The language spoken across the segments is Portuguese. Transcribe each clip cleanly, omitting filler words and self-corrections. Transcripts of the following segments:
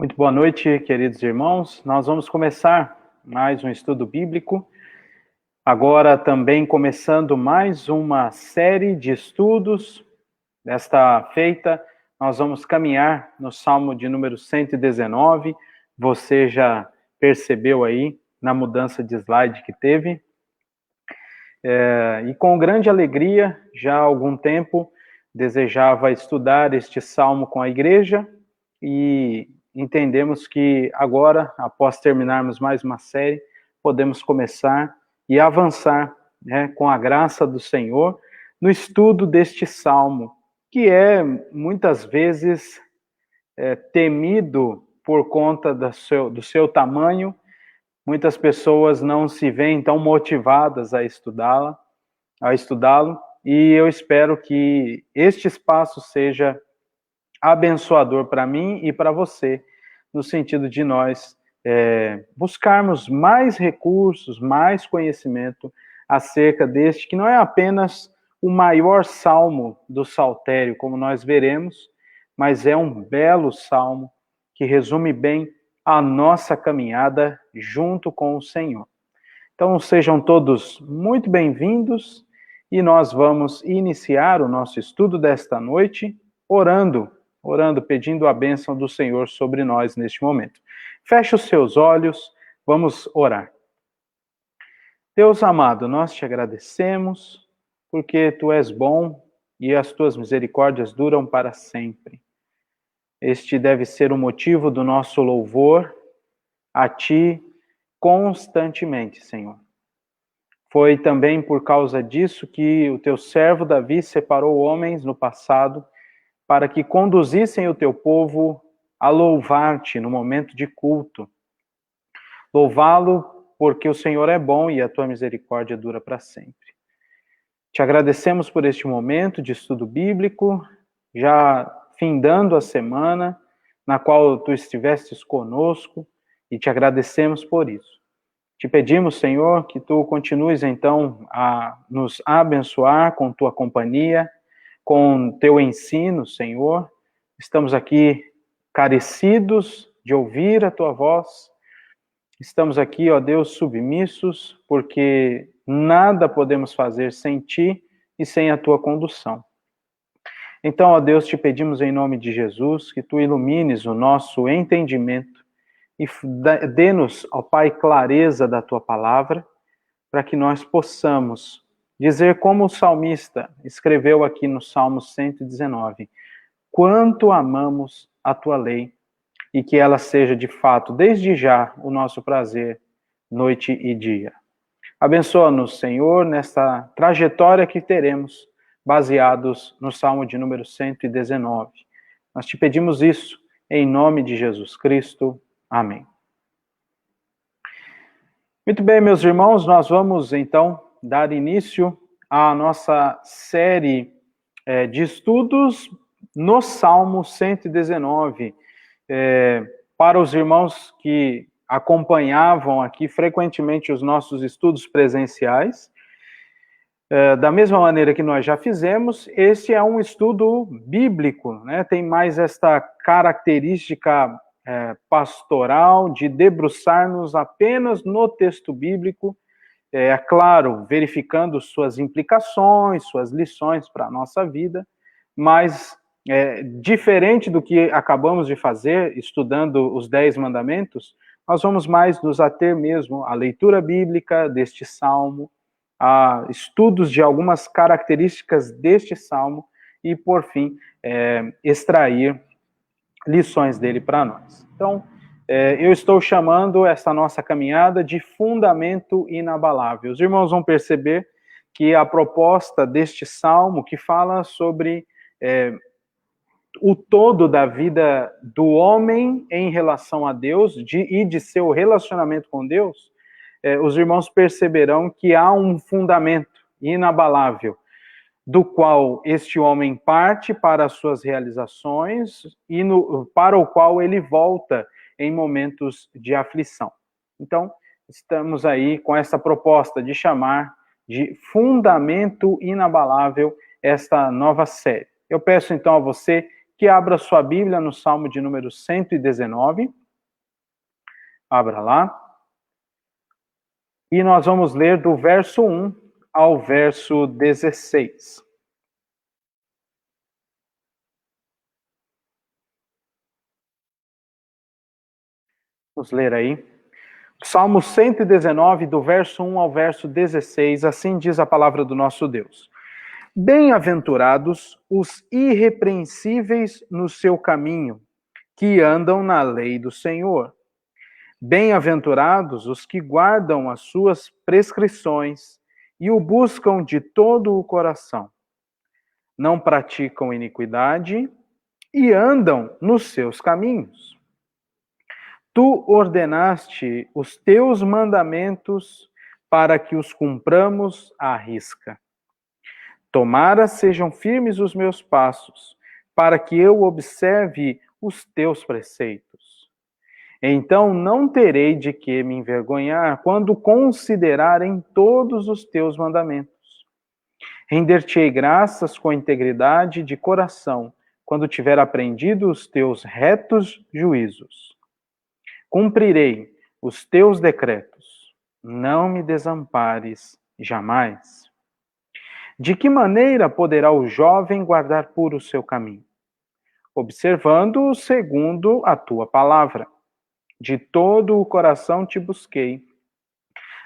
Muito boa noite, queridos irmãos. Nós vamos começar mais um estudo bíblico. Agora também começando mais uma série de estudos. Desta feita, nós vamos caminhar no Salmo de número 119. Você já percebeu aí na mudança de slide que teve. E com grande alegria, já há algum tempo, desejava estudar este salmo com a igreja e entendemos que agora, após terminarmos mais uma série, podemos começar e avançar, com a graça do Senhor, no estudo deste salmo, que é muitas vezes temido por conta do seu tamanho. Muitas pessoas não se veem tão motivadas a estudá-lo, e eu espero que este espaço seja abençoador para mim e para você, no sentido de nós buscarmos mais recursos, mais conhecimento acerca deste, que não é apenas o maior salmo do saltério, como nós veremos, mas é um belo salmo que resume bem a nossa caminhada junto com o Senhor. Então, sejam todos muito bem-vindos e nós vamos iniciar o nosso estudo desta noite orando, pedindo a bênção do Senhor sobre nós neste momento. Feche os seus olhos, vamos orar. Deus amado, nós te agradecemos porque tu és bom e as tuas misericórdias duram para sempre. Este deve ser o motivo do nosso louvor a ti constantemente, Senhor. Foi também por causa disso que o teu servo Davi separou homens no passado para que conduzissem o teu povo a louvar-te no momento de culto. Louvá-lo porque o Senhor é bom e a tua misericórdia dura para sempre. Te agradecemos por este momento de estudo bíblico, já findando a semana na qual tu estivestes conosco, e te agradecemos por isso. Te pedimos, Senhor, que tu continues então a nos abençoar com tua companhia, com teu ensino, Senhor. Estamos aqui carecidos de ouvir a tua voz. Estamos aqui, ó Deus, submissos, porque nada podemos fazer sem ti e sem a tua condução. Então, ó Deus, te pedimos em nome de Jesus que tu ilumines o nosso entendimento e dê-nos, ó Pai, clareza da tua palavra, para que nós possamos dizer como o salmista escreveu aqui no Salmo 119, quanto amamos a tua lei, e que ela seja de fato, desde já, o nosso prazer, noite e dia. Abençoa-nos, Senhor, nesta trajetória que teremos, baseados no Salmo de número 119. Nós te pedimos isso em nome de Jesus Cristo. Amém. Muito bem, meus irmãos, nós vamos então dar início à nossa série de estudos no Salmo 119. Para os irmãos que acompanhavam aqui frequentemente os nossos estudos presenciais, da mesma maneira que nós já fizemos, esse é um estudo bíblico, né? Tem mais esta característica pastoral de debruçar-nos apenas no texto bíblico, claro, verificando suas implicações, suas lições para a nossa vida, mas diferente do que acabamos de fazer, estudando os 10 mandamentos, nós vamos mais nos ater mesmo à leitura bíblica deste salmo, a estudos de algumas características deste salmo e, por fim, extrair lições dele para nós. Então, eu estou chamando essa nossa caminhada de fundamento inabalável. Os irmãos vão perceber que a proposta deste salmo, que fala sobre o todo da vida do homem em relação a Deus e de seu relacionamento com Deus, os irmãos perceberão que há um fundamento inabalável, do qual este homem parte para as suas realizações e para o qual ele volta em momentos de aflição. Então, estamos aí com essa proposta de chamar de fundamento inabalável esta nova série. Eu peço então a você que abra sua Bíblia no Salmo de número 119. Abra lá. E nós vamos ler do verso 1 ao verso 16. Vamos ler aí. Salmo 119, do verso 1 ao verso 16, assim diz a palavra do nosso Deus. Bem-aventurados os irrepreensíveis no seu caminho, que andam na lei do Senhor. Bem-aventurados os que guardam as suas prescrições e o buscam de todo o coração. Não praticam iniquidade e andam nos seus caminhos. Tu ordenaste os teus mandamentos para que os cumpramos à risca. Tomara sejam firmes os meus passos, para que eu observe os teus preceitos. Então não terei de que me envergonhar quando considerarem todos os teus mandamentos. Render-te-ei graças com integridade de coração, quando tiver aprendido os teus retos juízos. Cumprirei os teus decretos, não me desampares jamais. De que maneira poderá o jovem guardar puro o seu caminho? Observando-o segundo a tua palavra. De todo o coração te busquei.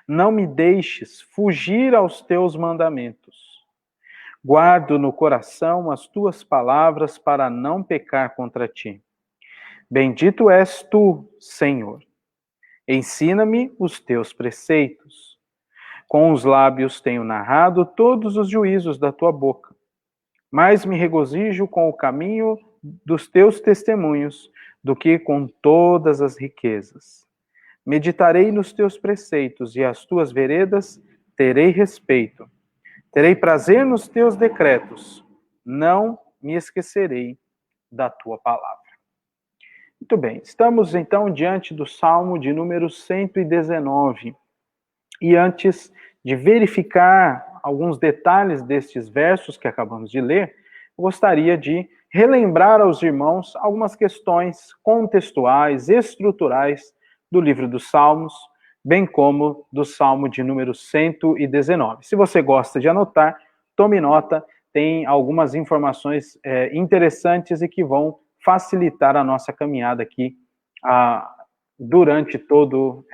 Não me deixes fugir aos teus mandamentos. Guardo no coração as tuas palavras para não pecar contra ti. Bendito és tu, Senhor. Ensina-me os teus preceitos. Com os lábios tenho narrado todos os juízos da tua boca. Mais me regozijo com o caminho dos teus testemunhos do que com todas as riquezas. Meditarei nos teus preceitos e às tuas veredas terei respeito. Terei prazer nos teus decretos. Não me esquecerei da tua palavra. Muito bem, estamos então diante do Salmo de número 119. E antes de verificar alguns detalhes destes versos que acabamos de ler, eu gostaria de relembrar aos irmãos algumas questões contextuais, estruturais do livro dos Salmos, bem como do Salmo de número 119. Se você gosta de anotar, tome nota, tem algumas informações interessantes e que vão facilitar a nossa caminhada aqui durante todo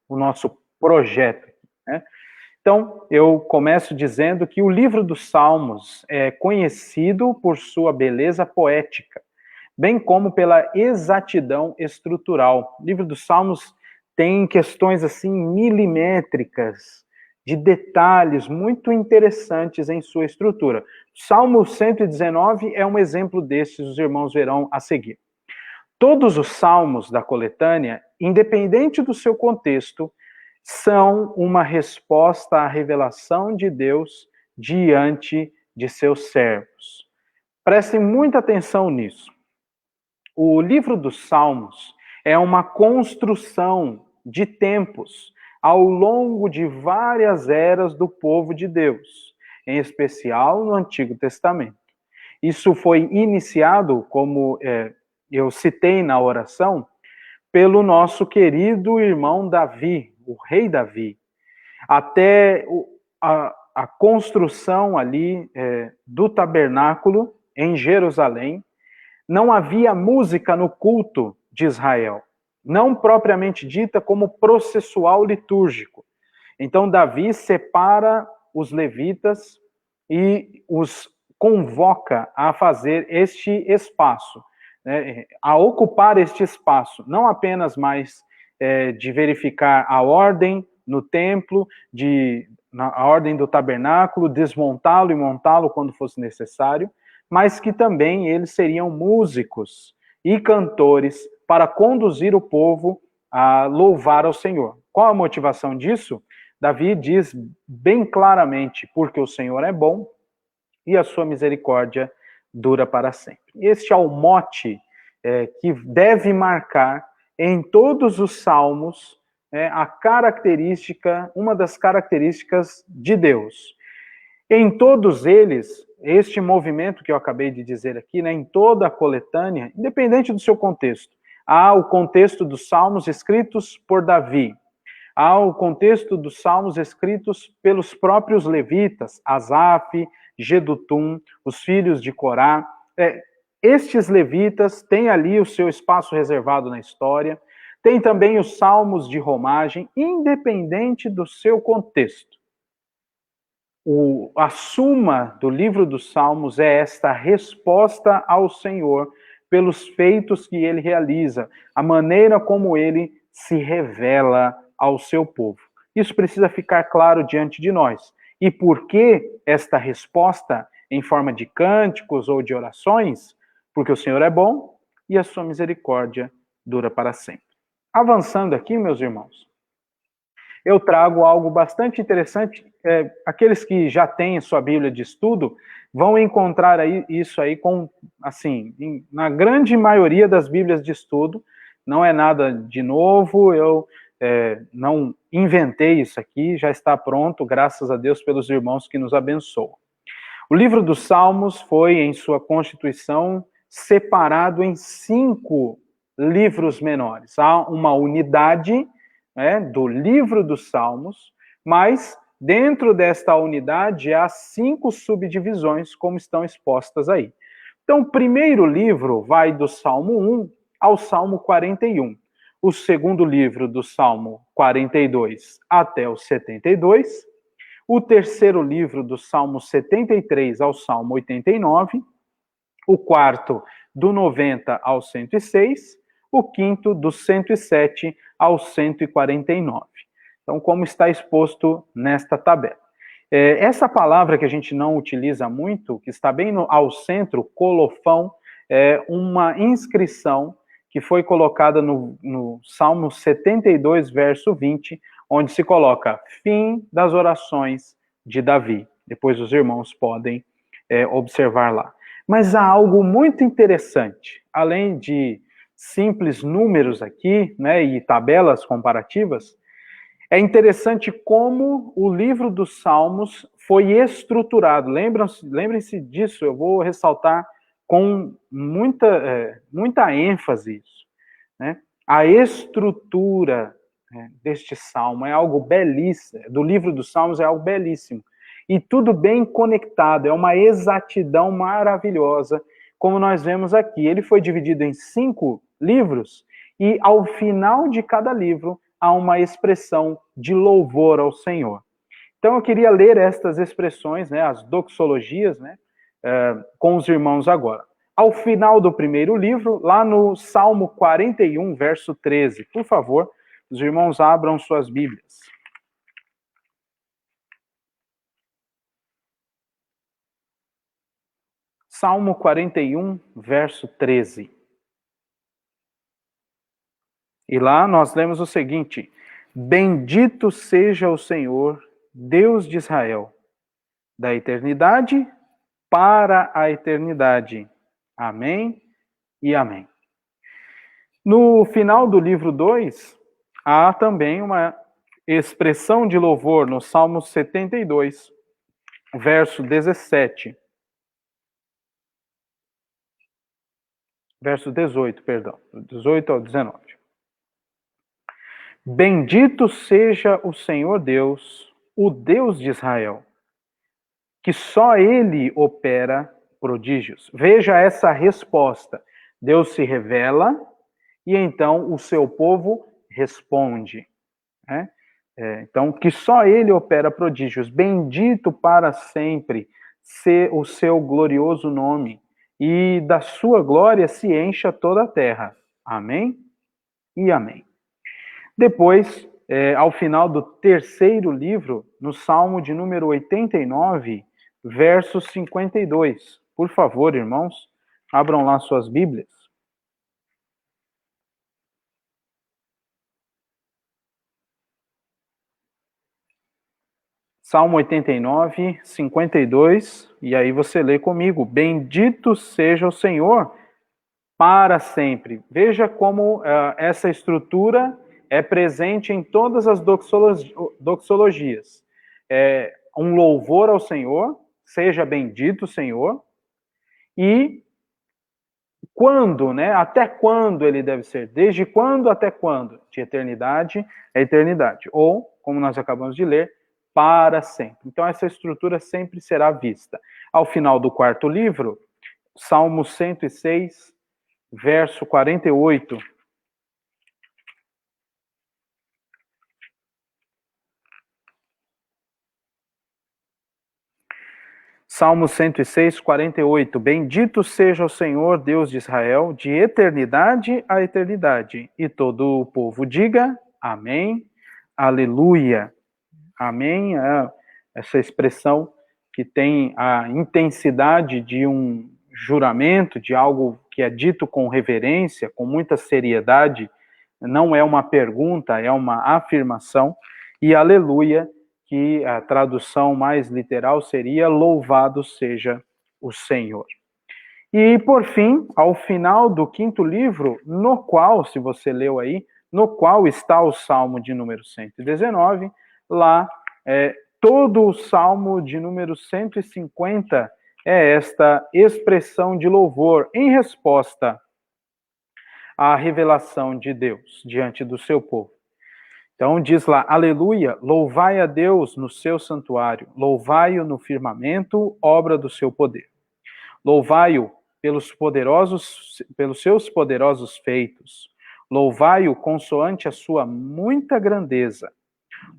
o nosso projeto. Né? Então, eu começo dizendo que o livro dos Salmos é conhecido por sua beleza poética, bem como pela exatidão estrutural. O livro dos Salmos tem questões assim milimétricas, de detalhes muito interessantes em sua estrutura. Salmo 119 é um exemplo destes, os irmãos verão a seguir. Todos os salmos da coletânea, independente do seu contexto, são uma resposta à revelação de Deus diante de seus servos. Prestem muita atenção nisso. O livro dos Salmos é uma construção de tempos ao longo de várias eras do povo de Deus, em especial no Antigo Testamento. Isso foi iniciado, como eu citei na oração, pelo nosso querido irmão Davi, o rei Davi, até a construção ali do tabernáculo em Jerusalém. Não havia música no culto de Israel, não propriamente dita como processual litúrgico. Então Davi separa os levitas e os convoca a fazer este espaço, né, a ocupar este espaço, não apenas mais de verificar a ordem no templo, a ordem do tabernáculo, desmontá-lo e montá-lo quando fosse necessário, mas que também eles seriam músicos e cantores para conduzir o povo a louvar ao Senhor. Qual a motivação disso? Davi diz bem claramente, porque o Senhor é bom e a sua misericórdia dura para sempre. Este é o mote que deve marcar em todos os salmos a característica, uma das características de Deus. Em todos eles, este movimento que eu acabei de dizer aqui, né, em toda a coletânea, independente do seu contexto, há o contexto dos salmos escritos por Davi, há o contexto dos salmos escritos pelos próprios levitas, Asaf, Gedutum, os filhos de Corá. Estes levitas têm ali o seu espaço reservado na história, tem também os salmos de romagem, independente do seu contexto. A suma do livro dos Salmos é esta resposta ao Senhor pelos feitos que ele realiza, a maneira como ele se revela ao seu povo. Isso precisa ficar claro diante de nós. E por que esta resposta em forma de cânticos ou de orações? Porque o Senhor é bom e a sua misericórdia dura para sempre. Avançando aqui, meus irmãos, eu trago algo bastante interessante. Aqueles que já têm sua Bíblia de estudo vão encontrar isso aí na grande maioria das Bíblias de estudo. Não é nada de novo, eu não inventei isso aqui, já está pronto, graças a Deus pelos irmãos que nos abençoam. O livro dos Salmos foi, em sua constituição, separado em 5 livros menores. Há uma unidade do livro dos Salmos, mas dentro desta unidade há 5 subdivisões, como estão expostas aí. Então, o primeiro livro vai do Salmo 1 ao Salmo 41. O segundo livro do Salmo 42 até o 72. O terceiro livro do Salmo 73 ao Salmo 89. O quarto, do 90 ao 106. O quinto, do 107 ao 149. Então, como está exposto nesta tabela. Essa palavra que a gente não utiliza muito, que está bem ao centro, colofão, é uma inscrição que foi colocada no Salmo 72, verso 20, onde se coloca fim das orações de Davi. Depois os irmãos podem observar lá. Mas há algo muito interessante, além de simples números aqui, e tabelas comparativas. É interessante como o livro dos Salmos foi estruturado. Lembrem-se disso, eu vou ressaltar com muita ênfase isso. A estrutura deste salmo é algo belíssimo, do livro dos Salmos é algo belíssimo. E tudo bem conectado, é uma exatidão maravilhosa, como nós vemos aqui. Ele foi dividido em 5 livros, e ao final de cada livro há uma expressão de louvor ao Senhor. Então eu queria ler estas expressões, as doxologias, com os irmãos agora. Ao final do primeiro livro, lá no Salmo 41, verso 13, por favor, os irmãos abram suas Bíblias. Salmo 41, verso 13. E lá nós lemos o seguinte: bendito seja o Senhor, Deus de Israel, da eternidade para a eternidade. Amém e amém. No final do livro 2, há também uma expressão de louvor no Salmo 72, verso 17. Verso 18, perdão. 18 ao 19. Bendito seja o Senhor Deus, o Deus de Israel, que só Ele opera prodígios. Veja essa resposta. Deus se revela e então o seu povo responde. Então, que só Ele opera prodígios. Bendito para sempre ser o seu glorioso nome, e da sua glória se encha toda a terra. Amém e amém. Depois, ao final do terceiro livro, no Salmo de número 89, verso 52. Por favor, irmãos, abram lá suas Bíblias. Salmo 89, 52, e aí você lê comigo: bendito seja o Senhor para sempre. Veja como essa estrutura é presente em todas as doxologias. Um louvor ao Senhor, seja bendito o Senhor, e quando, né? Até quando ele deve ser? Desde quando até quando? De eternidade a eternidade. Ou, como nós acabamos de ler, para sempre. Então, essa estrutura sempre será vista. Ao final do quarto livro, Salmo 106, verso 48. Salmo 106, 48. Bendito seja o Senhor, Deus de Israel, de eternidade a eternidade. E todo o povo diga, amém, aleluia. Amém, essa expressão que tem a intensidade de um juramento, de algo que é dito com reverência, com muita seriedade, não é uma pergunta, é uma afirmação, e aleluia, que a tradução mais literal seria louvado seja o Senhor. E, por fim, ao final do quinto livro, no qual, se você leu aí, no qual está o Salmo de número 119, lá, todo o Salmo de número 150 é esta expressão de louvor em resposta à revelação de Deus diante do seu povo. Então diz lá, aleluia, louvai a Deus no seu santuário, louvai-o no firmamento, obra do seu poder. Louvai-o pelos seus poderosos feitos. Louvai-o consoante a sua muita grandeza.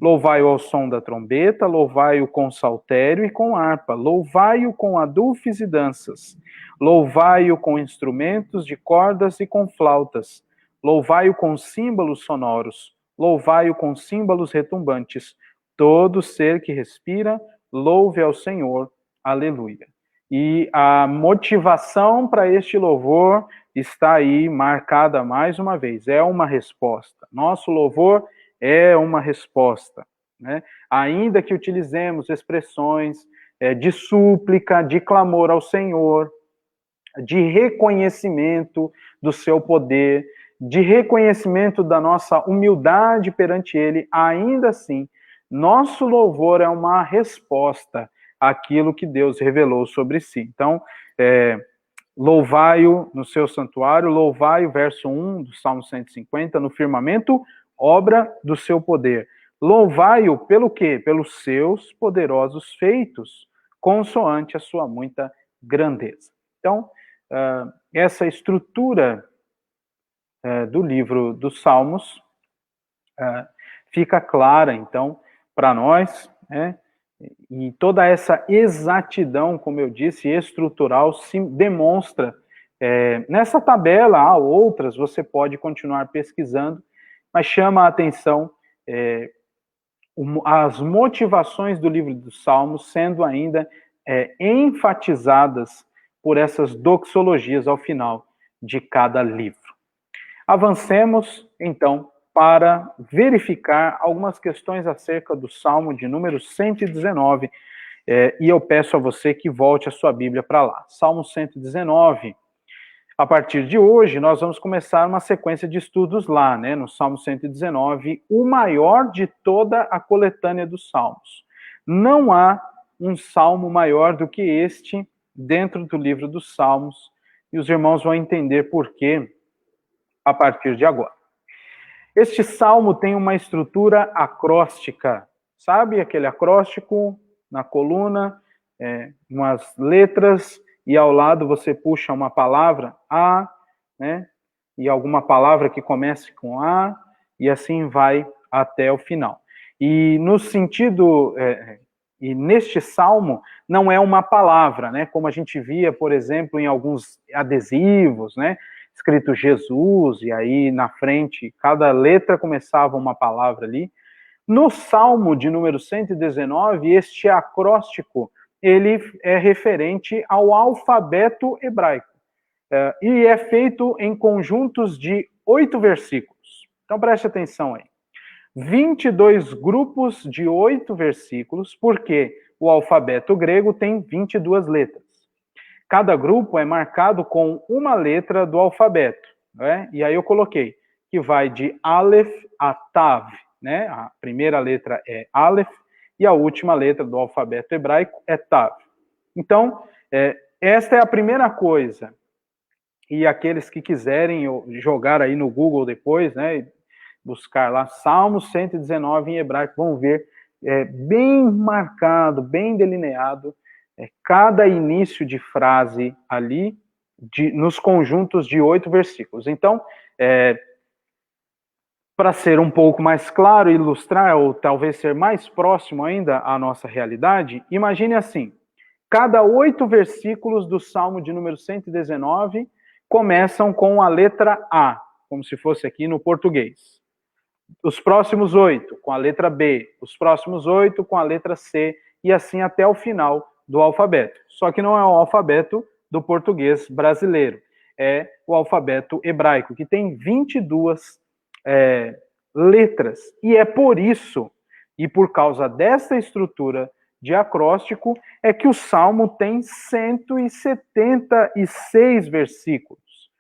Louvai-o ao som da trombeta, louvai-o com saltério e com harpa, louvai-o com adufes e danças, louvai-o com instrumentos de cordas e com flautas, louvai-o com símbolos sonoros, louvai-o com símbolos retumbantes. Todo ser que respira, louve ao Senhor. Aleluia. E a motivação para este louvor está aí marcada mais uma vez. É uma resposta. Nosso louvor é uma resposta, né? Ainda que utilizemos expressões de súplica, de clamor ao Senhor, de reconhecimento do seu poder, de reconhecimento da nossa humildade perante Ele, ainda assim, nosso louvor é uma resposta àquilo que Deus revelou sobre si. Então, louvai-o no seu santuário, louvai-o, verso 1 do Salmo 150, no firmamento, obra do seu poder. Louvai-o pelo quê? Pelos seus poderosos feitos, consoante a sua muita grandeza. Então, essa estrutura do livro dos Salmos fica clara, então, para nós, né? E toda essa exatidão, como eu disse, estrutural, se demonstra nessa tabela. Há outras, você pode continuar pesquisando, mas chama a atenção as motivações do livro dos Salmos sendo ainda enfatizadas por essas doxologias ao final de cada livro. Avancemos, então, para verificar algumas questões acerca do Salmo de número 119, e eu peço a você que volte a sua Bíblia para lá. Salmo 119. A partir de hoje, nós vamos começar uma sequência de estudos lá, né, no Salmo 119, o maior de toda a coletânea dos Salmos. Não há um salmo maior do que este dentro do livro dos Salmos, e os irmãos vão entender por quê a partir de agora. Este salmo tem uma estrutura acróstica, sabe aquele acróstico na coluna, umas letras, e ao lado você puxa uma palavra, A, né? E alguma palavra que comece com A, e assim vai até o final. E no sentido, e neste salmo, não é uma palavra, né? Como a gente via, por exemplo, em alguns adesivos, né? Escrito Jesus, e aí na frente, cada letra começava uma palavra ali. No Salmo de número 119, este acróstico, ele é referente ao alfabeto hebraico. E é feito em conjuntos de 8 versículos. Então preste atenção aí. 22 grupos de 8 versículos, porque o alfabeto grego tem 22 letras. Cada grupo é marcado com uma letra do alfabeto, né? E aí eu coloquei que vai de Aleph a Tav, né? A primeira letra é Aleph e a última letra do alfabeto hebraico é Tav. Então, esta é a primeira coisa. E aqueles que quiserem jogar aí no Google depois, né, buscar lá Salmo 119 em hebraico, vão ver bem marcado, bem delineado, cada início de frase ali, nos conjuntos de 8 versículos. Então, para ser um pouco mais claro, ilustrar, ou talvez ser mais próximo ainda à nossa realidade, imagine assim, cada 8 versículos do Salmo de número 119 começam com a letra A, como se fosse aqui no português. Os próximos 8 com a letra B, os próximos 8 com a letra C, e assim até o final do alfabeto. Só que não é o alfabeto do português brasileiro, é o alfabeto hebraico, que tem 22 letras. E é por isso, e por causa dessa estrutura de acróstico, é que o Salmo tem 176 versículos.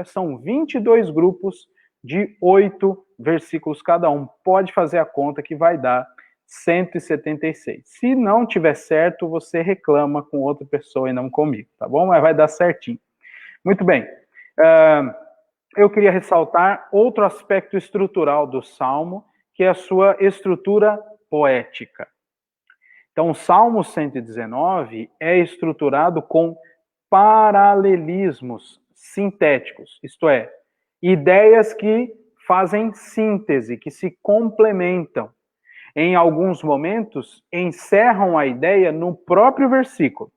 São 22 grupos de 8 versículos cada um. Pode fazer a conta que vai dar 176. Se não tiver certo, você reclama com outra pessoa e não comigo, tá bom? Mas vai dar certinho. Muito bem. Eu queria ressaltar outro aspecto estrutural do Salmo, que é a sua estrutura poética. Então, o Salmo 119 é estruturado com paralelismos sintéticos, isto é, ideias que fazem síntese, que se complementam. Em alguns momentos, encerram a ideia no próprio versículo,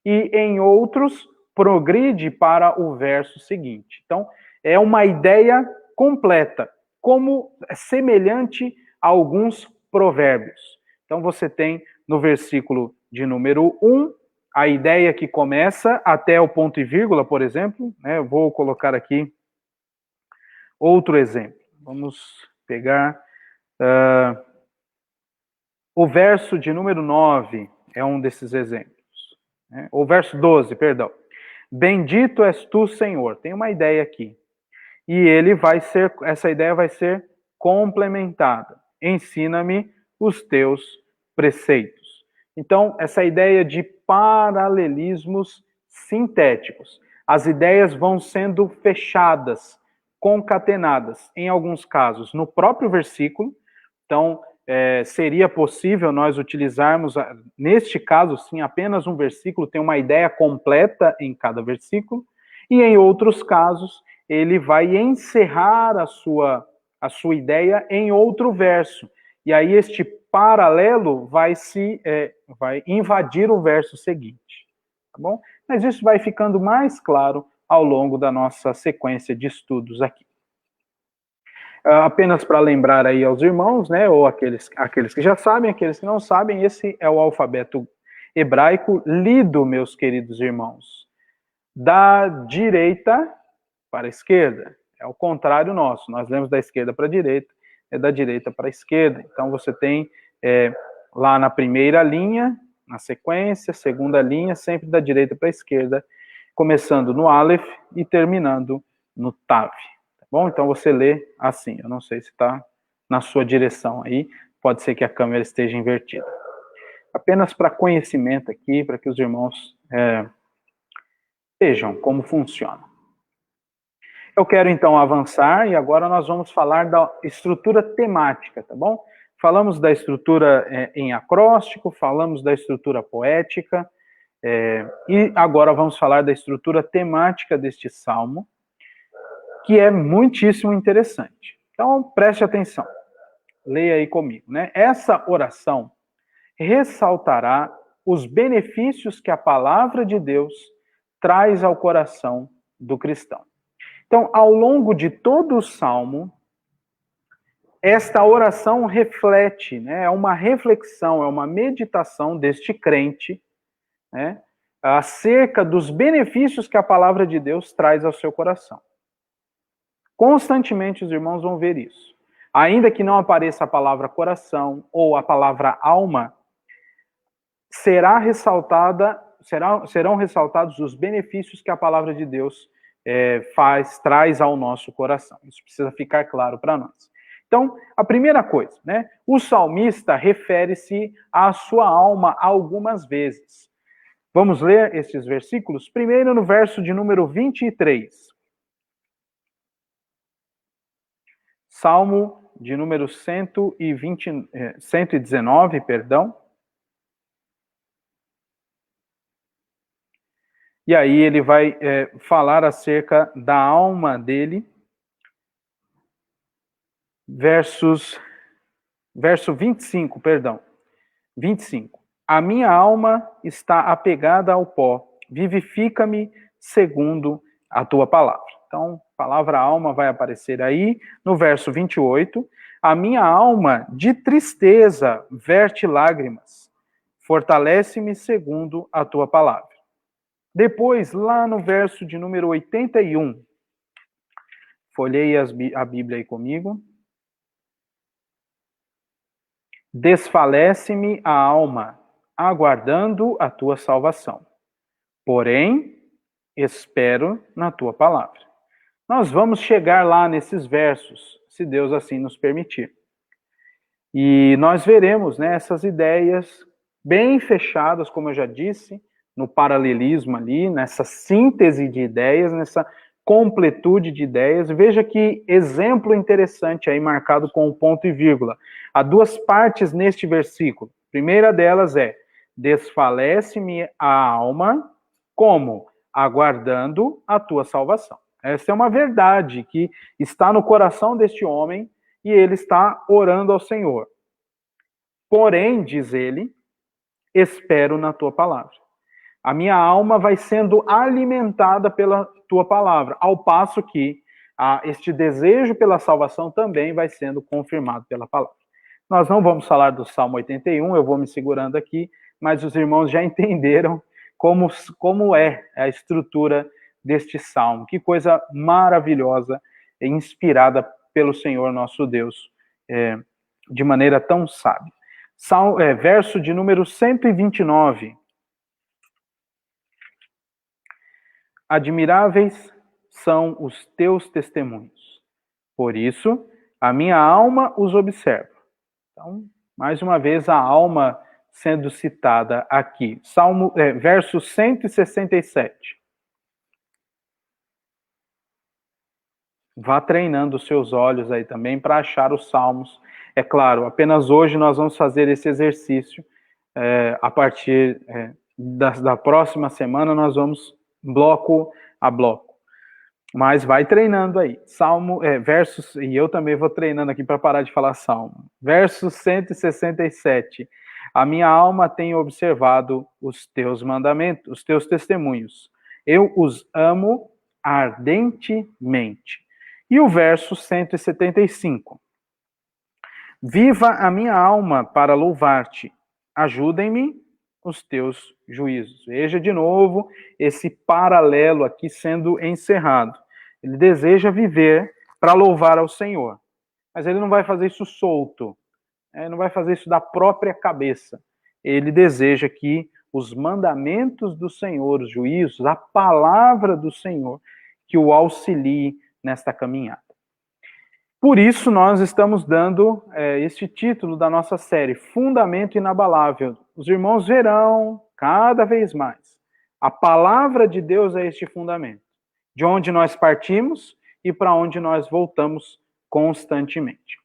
e em outros, progride para o verso seguinte. Então, é uma ideia completa, como semelhante a alguns provérbios. Então, você tem no versículo de número 1, a ideia que começa até o ponto e vírgula, por exemplo. Eu vou colocar aqui outro exemplo. Vamos pegar o verso de número 9, é um desses exemplos. O verso 12, perdão. Bendito és tu, Senhor. Tem uma ideia aqui. E essa ideia vai ser complementada. Ensina-me os teus preceitos. Então, essa ideia de paralelismos sintéticos. As ideias vão sendo fechadas, concatenadas, em alguns casos, no próprio versículo. Então, seria possível nós utilizarmos, neste caso, sim, apenas um versículo, tem uma ideia completa em cada versículo, e em outros casos, ele vai encerrar a sua ideia em outro verso. E aí este paralelo vai invadir o verso seguinte, tá bom? Mas isso vai ficando mais claro ao longo da nossa sequência de estudos aqui. Apenas para lembrar aí aos irmãos, né, ou aqueles que já sabem, aqueles que não sabem, esse é o alfabeto hebraico lido, meus queridos irmãos, da direita para a esquerda. É o contrário nosso. Nós lemos da esquerda para a direita, é da direita para a esquerda. Então você tem lá na primeira linha, na sequência, segunda linha, sempre da direita para a esquerda, começando no Aleph e terminando no Tav. Tá bom? Então você lê assim. Eu não sei se está na sua direção aí. Pode ser que a câmera esteja invertida. Apenas para conhecimento aqui, para que os irmãos vejam como funciona. Eu quero então avançar e agora nós vamos falar da estrutura temática, tá bom? Falamos da estrutura em acróstico, falamos da estrutura poética, e agora vamos falar da estrutura temática deste salmo, que é muitíssimo interessante. Então preste atenção, leia aí comigo, né? Essa oração ressaltará os benefícios que a palavra de Deus traz ao coração do cristão. Então, ao longo de todo o Salmo, esta oração reflete, né, é uma reflexão, é uma meditação deste crente, né, acerca dos benefícios que a palavra de Deus traz ao seu coração. Constantemente os irmãos vão ver isso. Ainda que não apareça a palavra coração ou a palavra alma, serão ressaltados os benefícios que a palavra de Deus traz ao nosso coração. Isso precisa ficar claro para nós. Então, a primeira coisa, né? O salmista refere-se à sua alma algumas vezes. Vamos ler estes versículos? Primeiro no verso de número 23. Salmo de número 119, perdão. E aí ele vai falar acerca da alma dele. Verso 25, perdão. 25. A minha alma está apegada ao pó, vivifica-me segundo a tua palavra. Então, a palavra alma vai aparecer aí no verso 28. A minha alma de tristeza verte lágrimas, fortalece-me segundo a tua palavra. Depois, lá no verso de número 81, folheie a Bíblia aí comigo. Desfalece-me a alma, aguardando a tua salvação. Porém, espero na tua palavra. Nós vamos chegar lá nesses versos, se Deus assim nos permitir. E nós veremos, né, essas ideias bem fechadas, como eu já disse, no paralelismo ali, nessa síntese de ideias, nessa completude de ideias. Veja que exemplo interessante aí marcado com o ponto e vírgula. Há duas partes neste versículo. A primeira delas é: desfalece-me a alma, como? Aguardando a tua salvação. Essa é uma verdade que está no coração deste homem e ele está orando ao Senhor. Porém, diz ele, espero na tua palavra. A minha alma vai sendo alimentada pela tua palavra, ao passo que este desejo pela salvação também vai sendo confirmado pela palavra. Nós não vamos falar do Salmo 81, eu vou me segurando aqui, mas os irmãos já entenderam como é a estrutura deste salmo. Que coisa maravilhosa, inspirada pelo Senhor nosso Deus, de maneira tão sábia. Verso de número 129. Admiráveis são os teus testemunhos. Por isso, a minha alma os observa. Então, mais uma vez, a alma sendo citada aqui. Verso 167. Vá treinando os seus olhos aí também para achar os salmos. É claro, apenas hoje nós vamos fazer esse exercício. A partir da próxima semana nós vamos bloco a bloco. Mas vai treinando aí. Versos, e eu também vou treinando aqui para parar de falar salmo. Verso 167. A minha alma tem observado os teus mandamentos, os teus testemunhos. Eu os amo ardentemente. E o verso 175. Viva a minha alma para louvar-te. Ajudem-me os teus juízos. Veja de novo esse paralelo aqui sendo encerrado. Ele deseja viver para louvar ao Senhor, mas ele não vai fazer isso solto, não vai fazer isso da própria cabeça. Ele deseja que os mandamentos do Senhor, os juízos, a palavra do Senhor, que o auxilie nesta caminhada. Por isso, nós estamos dando este título da nossa série, Fundamento Inabalável. Os irmãos verão cada vez mais. A palavra de Deus é este fundamento, de onde nós partimos e para onde nós voltamos constantemente.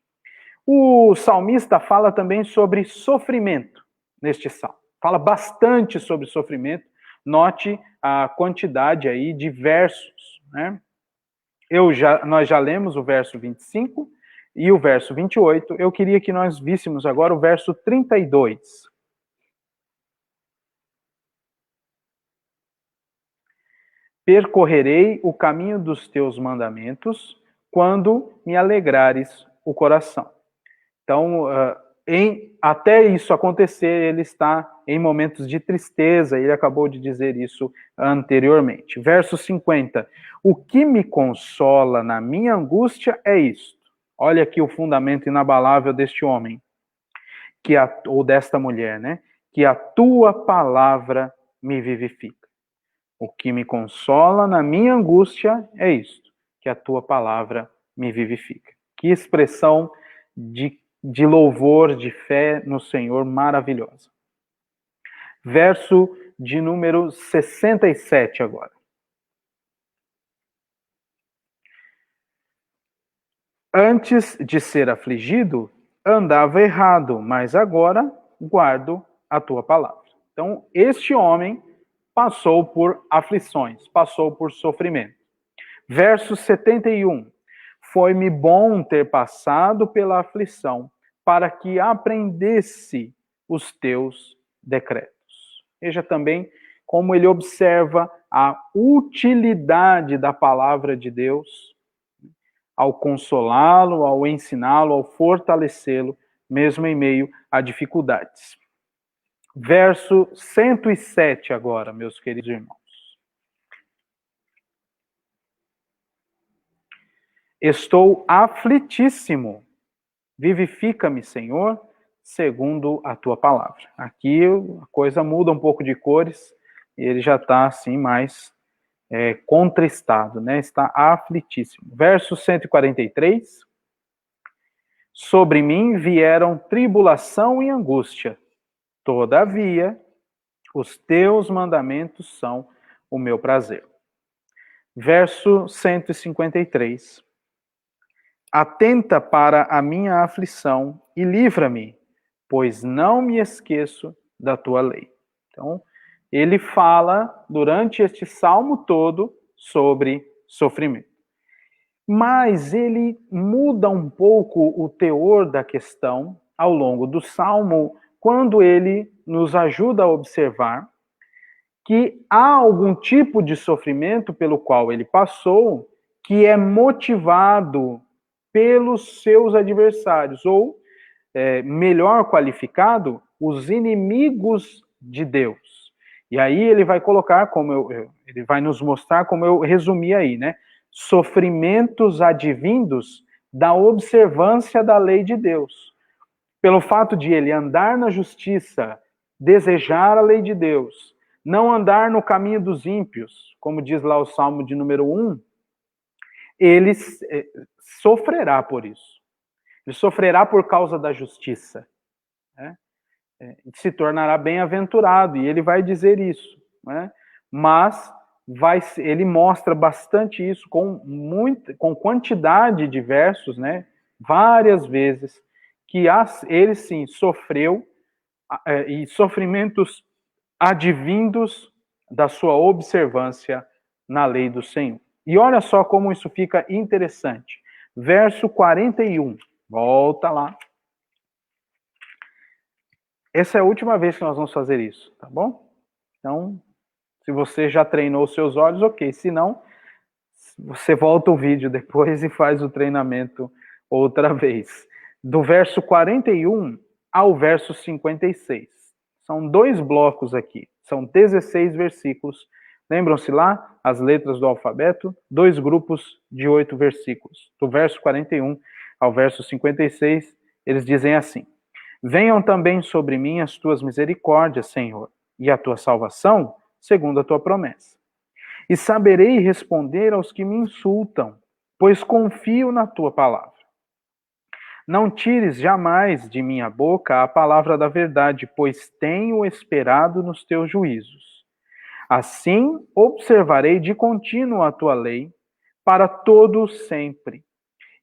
O salmista fala também sobre sofrimento neste salmo. Fala bastante sobre sofrimento. Note a quantidade aí de versos, né? Nós já lemos o verso 25 e o verso 28. Eu queria que nós víssemos agora o verso 32. Percorrerei o caminho dos teus mandamentos quando me alegrares o coração. Então, até isso acontecer, ele está em momentos de tristeza, ele acabou de dizer isso anteriormente. Verso 50. O que me consola na minha angústia é isto. Olha aqui o fundamento inabalável deste homem, ou desta mulher, né? Que a tua palavra me vivifica. O que me consola na minha angústia é isto, que a tua palavra me vivifica. Que expressão de louvor, de fé no Senhor maravilhosa. Verso de número 67 agora. Antes de ser afligido, andava errado, mas agora guardo a tua palavra. Então, este homem passou por aflições, passou por sofrimento. Verso 71. Foi-me bom ter passado pela aflição, para que aprendesse os teus decretos. Veja também como ele observa a utilidade da palavra de Deus ao consolá-lo, ao ensiná-lo, ao fortalecê-lo, mesmo em meio a dificuldades. Verso 107 agora, meus queridos irmãos. Estou aflitíssimo. Vivifica-me, Senhor, segundo a tua palavra. Aqui a coisa muda um pouco de cores e ele já está assim mais contristado, né? Está aflitíssimo. Verso 143. Sobre mim vieram tribulação e angústia. Todavia, os teus mandamentos são o meu prazer. Verso 153. Atenta para a minha aflição e livra-me, pois não me esqueço da tua lei. Então, ele fala durante este salmo todo sobre sofrimento. Mas ele muda um pouco o teor da questão ao longo do salmo, quando ele nos ajuda a observar que há algum tipo de sofrimento pelo qual ele passou que é motivado pelos seus adversários, ou, melhor qualificado, os inimigos de Deus. E aí ele vai colocar, ele vai nos mostrar como eu resumi aí, né? Sofrimentos advindos da observância da lei de Deus. Pelo fato de ele andar na justiça, desejar a lei de Deus, não andar no caminho dos ímpios, como diz lá o Salmo de número 1, ele sofrerá por isso. Ele sofrerá por causa da justiça. Né? Se tornará bem-aventurado, e ele vai dizer isso. Né? Mas ele mostra bastante isso com quantidade de versos, né? Várias vezes, que ele sim sofreu, e sofrimentos advindos da sua observância na lei do Senhor. E olha só como isso fica interessante. Verso 41. Volta lá. Essa é a última vez que nós vamos fazer isso, tá bom? Então, se você já treinou os seus olhos, ok. Se não, você volta o vídeo depois e faz o treinamento outra vez. Do verso 41 ao verso 56. São 2 blocos aqui. São 16 versículos. Lembram-se lá, as letras do alfabeto? 2 grupos de 8 versículos. Do verso 41 ao verso 56, eles dizem assim: Venham também sobre mim as tuas misericórdias, Senhor, e a tua salvação, segundo a tua promessa. E saberei responder aos que me insultam, pois confio na tua palavra. Não tires jamais de minha boca a palavra da verdade, pois tenho esperado nos teus juízos. Assim observarei de contínuo a tua lei, para todo sempre,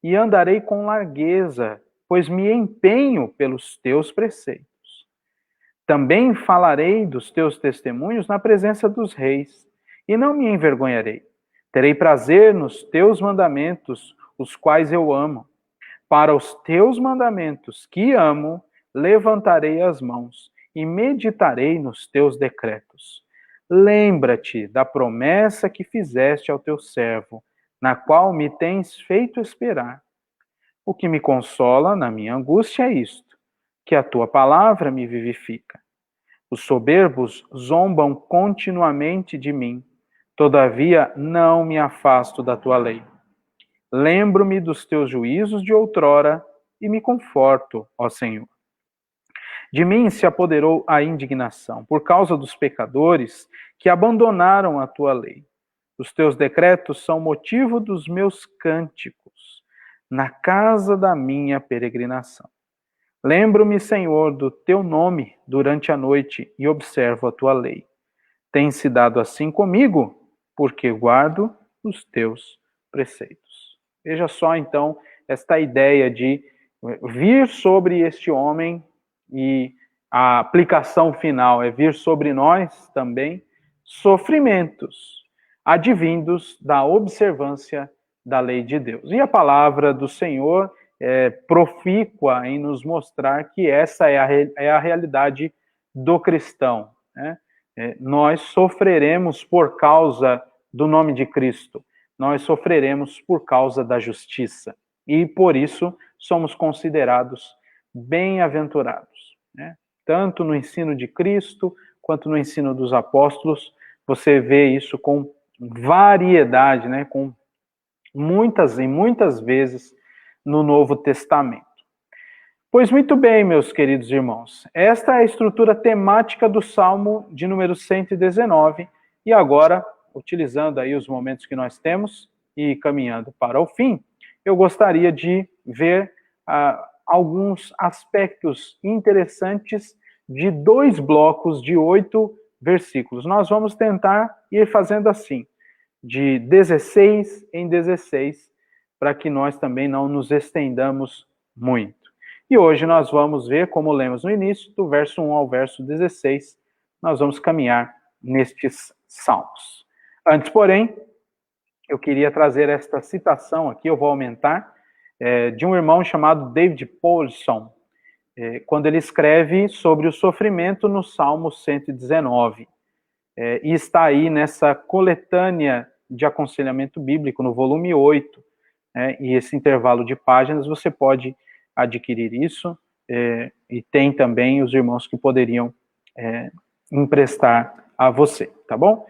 e andarei com largueza, pois me empenho pelos teus preceitos. Também falarei dos teus testemunhos na presença dos reis, e não me envergonharei. Terei prazer nos teus mandamentos, os quais eu amo. Para os teus mandamentos que amo, levantarei as mãos e meditarei nos teus decretos. Lembra-te da promessa que fizeste ao teu servo, na qual me tens feito esperar. O que me consola na minha angústia é isto, que a tua palavra me vivifica. Os soberbos zombam continuamente de mim, todavia não me afasto da tua lei. Lembro-me dos teus juízos de outrora e me conforto, ó Senhor. De mim se apoderou a indignação, por causa dos pecadores que abandonaram a tua lei. Os teus decretos são motivo dos meus cânticos, na casa da minha peregrinação. Lembro-me, Senhor, do teu nome durante a noite e observo a tua lei. tem se dado assim comigo, porque guardo os teus preceitos. Veja só, então, esta ideia de vir sobre este homem, e a aplicação final é vir sobre nós também, sofrimentos advindos da observância da lei de Deus. E a palavra do Senhor é profícua em nos mostrar que essa é a realidade do cristão, né? Nós sofreremos por causa do nome de Cristo, nós sofreremos por causa da justiça, e por isso somos considerados bem-aventurados, né? Tanto no ensino de Cristo, quanto no ensino dos apóstolos, você vê isso com variedade, né? Com muitas e muitas vezes no Novo Testamento. Pois muito bem, meus queridos irmãos, esta é a estrutura temática do Salmo de número 119, e agora, utilizando aí os momentos que nós temos e caminhando para o fim, eu gostaria de ver alguns aspectos interessantes de 2 blocos de 8 versículos. Nós vamos tentar ir fazendo assim, de 16 em 16, para que nós também não nos estendamos muito. E hoje nós vamos ver, como lemos no início, do verso 1 ao verso 16, nós vamos caminhar nestes salmos. Antes, porém, eu queria trazer esta citação aqui, eu vou aumentar, de um irmão chamado David Powlison, quando ele escreve sobre o sofrimento no Salmo 119. E está aí nessa coletânea de aconselhamento bíblico, no volume 8, e esse intervalo de páginas, você pode adquirir isso, e tem também os irmãos que poderiam emprestar a você, tá bom?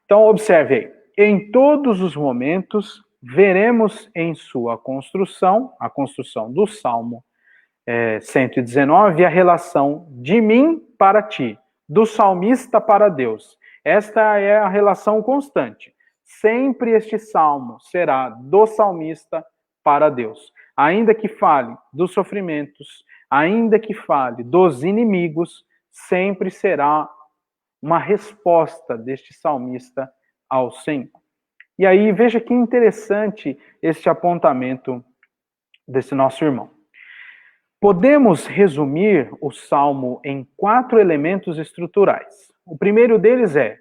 Então, observe aí. Em todos os momentos, veremos em sua construção, a construção do Salmo 119, a relação de mim para ti, do salmista para Deus. Esta é a relação constante. Sempre este salmo será do salmista para Deus. Ainda que fale dos sofrimentos, ainda que fale dos inimigos, sempre será uma resposta deste salmista ao Senhor. E aí, veja que interessante este apontamento desse nosso irmão. Podemos resumir o Salmo em 4 elementos estruturais. O primeiro deles é: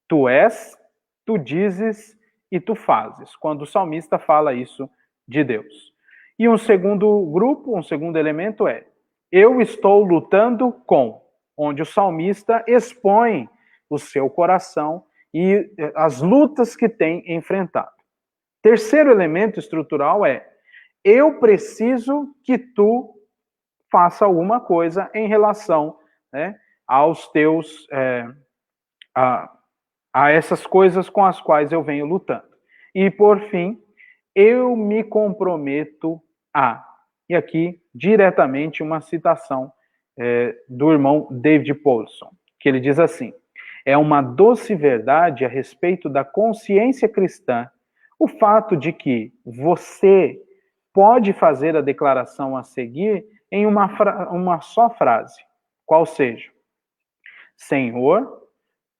tu és, tu dizes e tu fazes, quando o salmista fala isso de Deus. E um segundo grupo, um segundo elemento é: eu estou lutando com, onde o salmista expõe o seu coração e as lutas que tem enfrentado. Terceiro elemento estrutural é: eu preciso que tu faça alguma coisa em relação, né, aos teus, a essas coisas com as quais eu venho lutando. E por fim, eu me comprometo a. E aqui, diretamente, uma citação do irmão David Powlison, que ele diz assim: é uma doce verdade a respeito da consciência cristã o fato de que você pode fazer a declaração a seguir em uma só frase, qual seja: Senhor,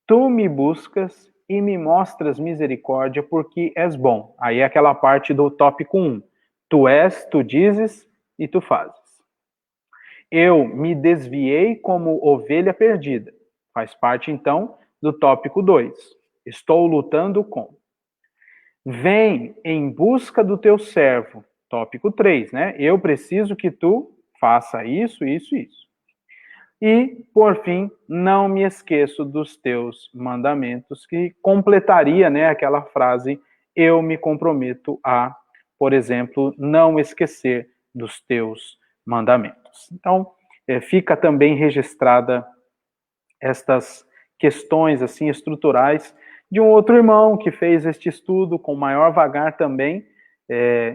tu me buscas e me mostras misericórdia porque és bom. Aí é aquela parte do tópico 1. Tu és, tu dizes e tu fazes. Eu me desviei como ovelha perdida. Faz parte, então, do tópico 2. Estou lutando com. Vem em busca do teu servo. Tópico 3, né? Eu preciso que tu faça isso, isso, isso. E, por fim, não me esqueço dos teus mandamentos, que completaria, né, aquela frase: eu me comprometo a, por exemplo, não esquecer dos teus mandamentos. Então, fica também registrada estas questões assim estruturais de um outro irmão que fez este estudo com maior vagar também,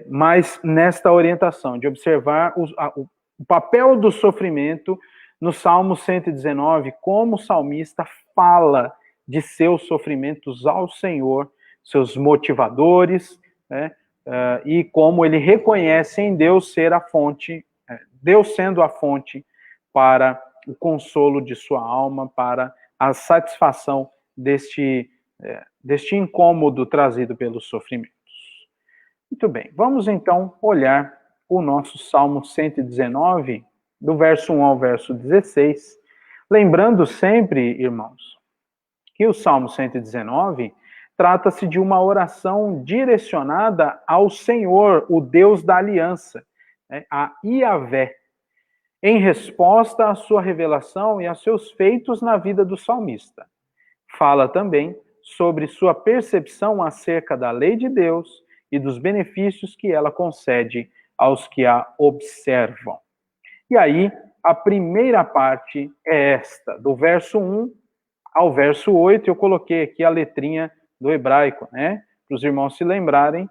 mas nesta orientação de observar o papel do sofrimento no Salmo 119, como o salmista fala de seus sofrimentos ao Senhor, seus motivadores, né, e como ele reconhece em Deus ser a fonte, Deus sendo a fonte para o consolo de sua alma, para a satisfação deste incômodo trazido pelos sofrimentos. Muito bem, vamos então olhar o nosso Salmo 119, do verso 1 ao verso 16, lembrando sempre, irmãos, que o Salmo 119 trata-se de uma oração direcionada ao Senhor, o Deus da aliança, né, a Iavé, em resposta à sua revelação e a seus feitos na vida do salmista. Fala também sobre sua percepção acerca da lei de Deus e dos benefícios que ela concede aos que a observam. E aí, a primeira parte é esta, do verso 1 ao verso 8, eu coloquei aqui a letrinha do hebraico, né? Para os irmãos se lembrarem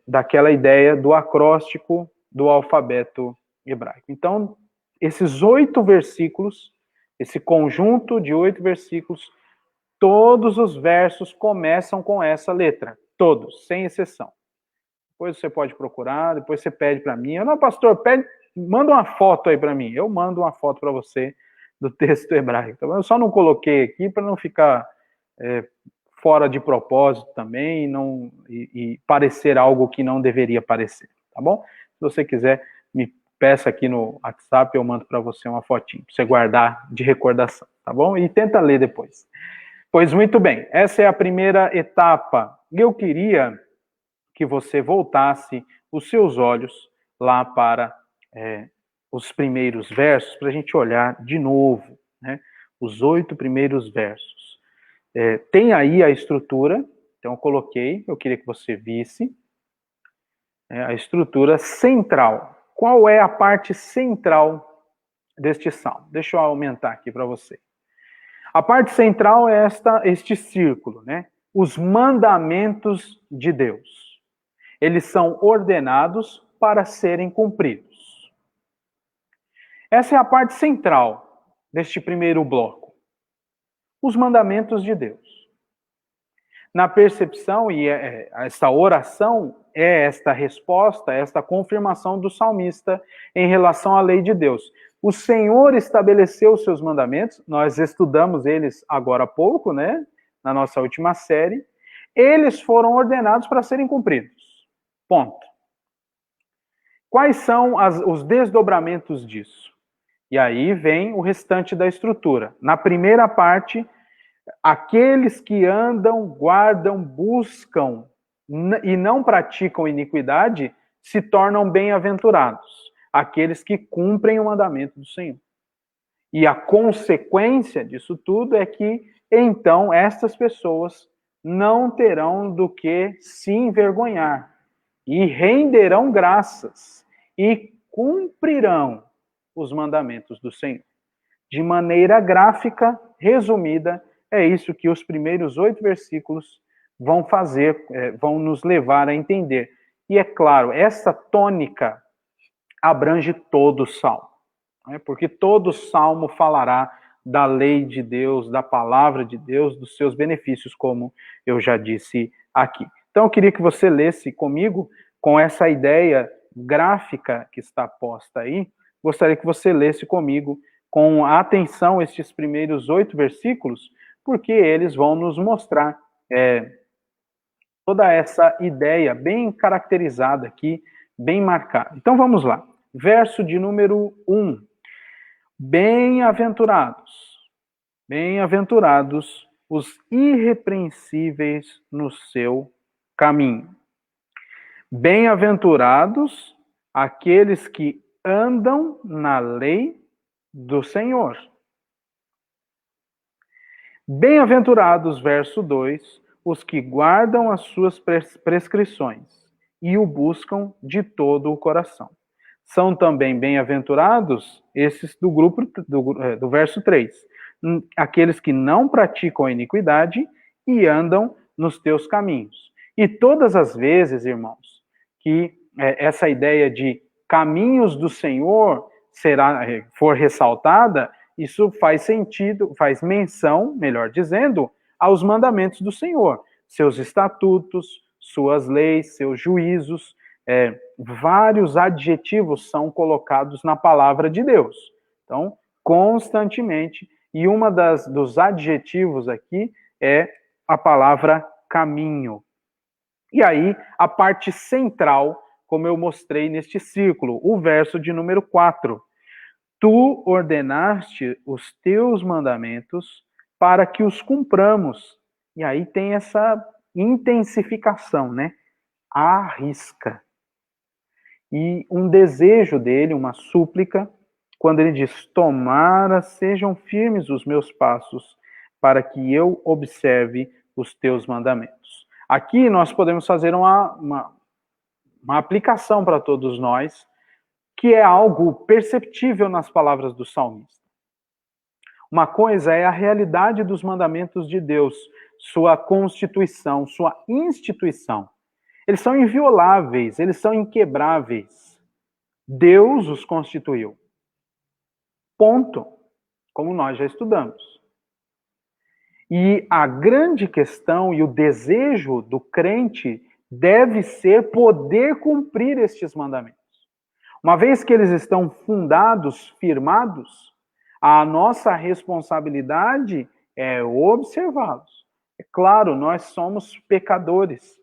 daquela ideia do acróstico do alfabeto hebraico. Então, esses 8 versículos, esse conjunto de 8 versículos, todos os versos começam com essa letra, todos, sem exceção. Depois você pode procurar, depois você pede para mim. Não, pastor, manda uma foto aí para mim. Eu mando uma foto para você do texto hebraico. Então, eu só não coloquei aqui para não ficar fora de propósito também e parecer algo que não deveria parecer, tá bom? Se você quiser, me peça aqui no WhatsApp, eu mando para você uma fotinho, para você guardar de recordação, tá bom? E tenta ler depois. Pois muito bem, essa é a primeira etapa. Eu queria que você voltasse os seus olhos lá para os primeiros versos, para a gente olhar de novo, né? Os 8 primeiros versos. Tem aí a estrutura, então eu coloquei, eu queria que você visse a estrutura central. Qual é a parte central deste salmo? Deixa eu aumentar aqui para você. A parte central é este círculo, né? Os mandamentos de Deus. Eles são ordenados para serem cumpridos. Essa é a parte central deste primeiro bloco. Os mandamentos de Deus. Na percepção, e essa oração é esta resposta, esta confirmação do salmista em relação à lei de Deus. O Senhor estabeleceu os seus mandamentos, nós estudamos eles agora há pouco, né? Na nossa última série. Eles foram ordenados para serem cumpridos. Ponto. Quais são os desdobramentos disso? E aí vem o restante da estrutura. Na primeira parte, aqueles que andam, guardam, buscam e não praticam iniquidade se tornam bem-aventurados. Aqueles que cumprem o mandamento do Senhor. E a consequência disso tudo é que, então, estas pessoas não terão do que se envergonhar e renderão graças e cumprirão os mandamentos do Senhor. De maneira gráfica, resumida, é isso que os primeiros 8 versículos vão fazer, vão nos levar a entender. E é claro, essa tônica abrange todo o salmo, né? Porque todo o salmo falará da lei de Deus, da palavra de Deus, dos seus benefícios, como eu já disse aqui. Então, eu queria que você lesse comigo, com essa ideia gráfica que está posta aí, gostaria que você lesse comigo com atenção estes primeiros 8 versículos, porque eles vão nos mostrar toda essa ideia bem caracterizada aqui, bem marcada. Então vamos lá. Verso de número 1. Bem-aventurados, bem-aventurados os irrepreensíveis no seu caminho. Bem-aventurados aqueles que andam na lei do Senhor. Bem-aventurados, verso 2, os que guardam as suas prescrições e o buscam de todo o coração. São também bem-aventurados esses do grupo do verso 3, aqueles que não praticam a iniquidade e andam nos teus caminhos. E todas as vezes, irmãos, que essa ideia de caminhos do Senhor for ressaltada, isso faz sentido, faz menção, melhor dizendo, aos mandamentos do Senhor, seus estatutos, suas leis, seus juízos, vários adjetivos são colocados na palavra de Deus. Então, constantemente, E dos adjetivos aqui é a palavra caminho. E aí, a parte central, como eu mostrei neste círculo, o verso de número 4. Tu ordenaste os teus mandamentos para que os cumpramos. E aí tem essa intensificação, né? À risca. E um desejo dele, uma súplica, quando ele diz: tomara sejam firmes os meus passos, para que eu observe os teus mandamentos. Aqui nós podemos fazer uma aplicação para todos nós, que é algo perceptível nas palavras do salmista. Uma coisa é a realidade dos mandamentos de Deus, sua constituição, sua instituição. Eles são invioláveis, eles são inquebráveis. Deus os constituiu. Ponto. Como nós já estudamos. E a grande questão e o desejo do crente deve ser poder cumprir estes mandamentos. Uma vez que eles estão fundados, firmados, a nossa responsabilidade é observá-los. É claro, nós somos pecadores.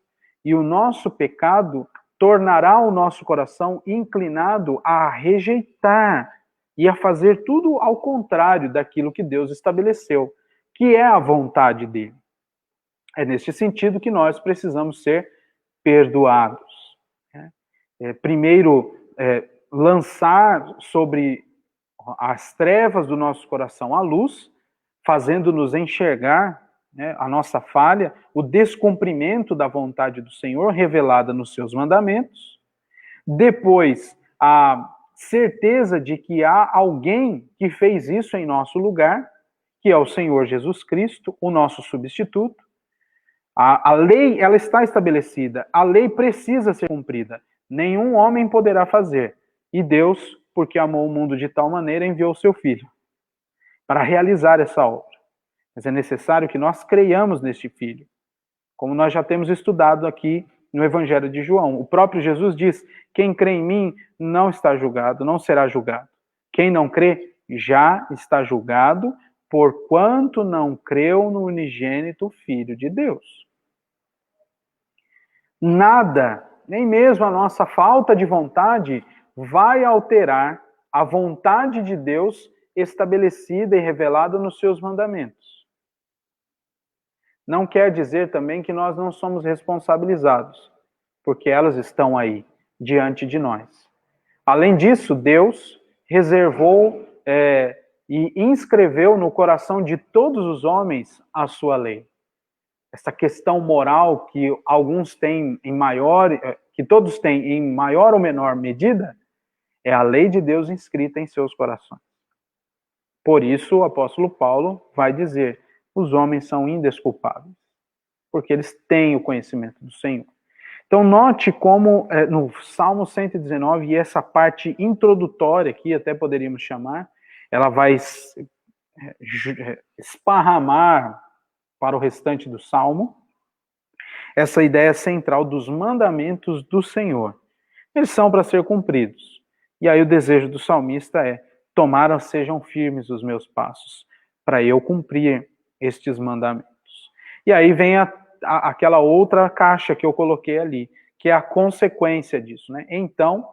E o nosso pecado tornará o nosso coração inclinado a rejeitar e a fazer tudo ao contrário daquilo que Deus estabeleceu, que é a vontade dele. É neste sentido que nós precisamos ser perdoados. Primeiro, lançar sobre as trevas do nosso coração a luz, fazendo-nos enxergar, né, a nossa falha, o descumprimento da vontade do Senhor revelada nos seus mandamentos. Depois, a certeza de que há alguém que fez isso em nosso lugar, que é o Senhor Jesus Cristo, o nosso substituto. A lei, ela está estabelecida, a lei precisa ser cumprida. Nenhum homem poderá fazer. E Deus, porque amou o mundo de tal maneira, enviou o seu Filho para realizar essa obra. Mas é necessário que nós creiamos neste Filho. Como nós já temos estudado aqui no Evangelho de João. O próprio Jesus diz: quem crê em mim não está julgado, não será julgado. Quem não crê já está julgado, porquanto não creu no unigênito Filho de Deus. Nada, nem mesmo a nossa falta de vontade, vai alterar a vontade de Deus estabelecida e revelada nos seus mandamentos. Não quer dizer também que nós não somos responsabilizados, porque elas estão aí, diante de nós. Além disso, Deus reservou e inscreveu no coração de todos os homens a sua lei. Essa questão moral que alguns têm em maior, que todos têm em maior ou menor medida, é a lei de Deus inscrita em seus corações. Por isso, o apóstolo Paulo vai dizer: os homens são indesculpáveis, porque eles têm o conhecimento do Senhor. Então, note como no Salmo 119, e essa parte introdutória aqui, até poderíamos chamar, ela vai esparramar para o restante do Salmo essa ideia central dos mandamentos do Senhor. Eles são para ser cumpridos. E aí o desejo do salmista é: tomara sejam firmes os meus passos, para eu cumprir estes mandamentos. E aí vem aquela outra caixa que eu coloquei ali, que é a consequência disso, né? Então,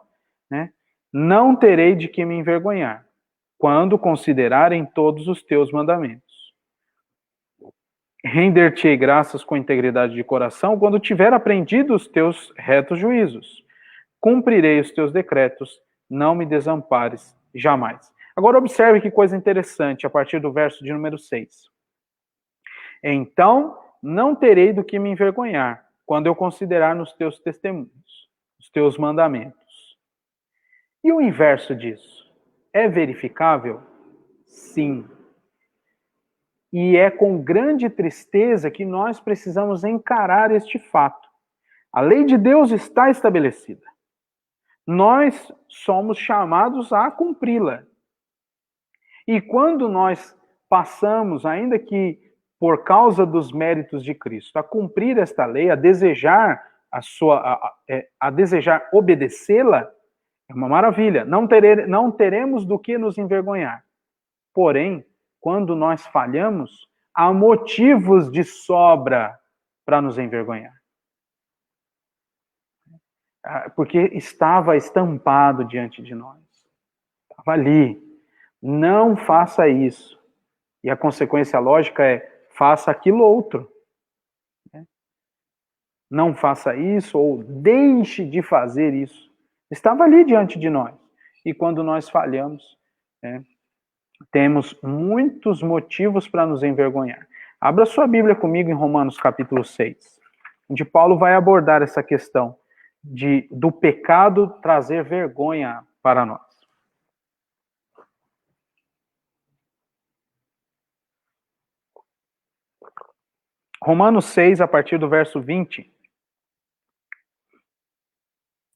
né, não terei de que me envergonhar, quando considerarem todos os teus mandamentos. Render-te-ei graças com integridade de coração, quando tiver aprendido os teus retos juízos. Cumprirei os teus decretos, não me desampares jamais. Agora observe que coisa interessante, a partir do verso de número 6. Então, não terei do que me envergonhar, quando eu considerar nos teus testemunhos, os teus mandamentos. E o inverso disso? É verificável? Sim. E é com grande tristeza que nós precisamos encarar este fato. A lei de Deus está estabelecida. Nós somos chamados a cumpri-la. E quando nós passamos, ainda que por causa dos méritos de Cristo, a cumprir esta lei, a desejar a desejar obedecê-la, é uma maravilha. Não teremos do que nos envergonhar. Porém, quando nós falhamos, há motivos de sobra para nos envergonhar. Porque estava estampado diante de nós. Estava ali. Não faça isso. E a consequência lógica é, faça aquilo outro. Não faça isso ou deixe de fazer isso. Estava ali diante de nós. E quando nós falhamos, temos muitos motivos para nos envergonhar. Abra sua Bíblia comigo em Romanos capítulo 6, onde Paulo vai abordar essa questão do pecado trazer vergonha para nós. Romanos 6, a partir do verso 20,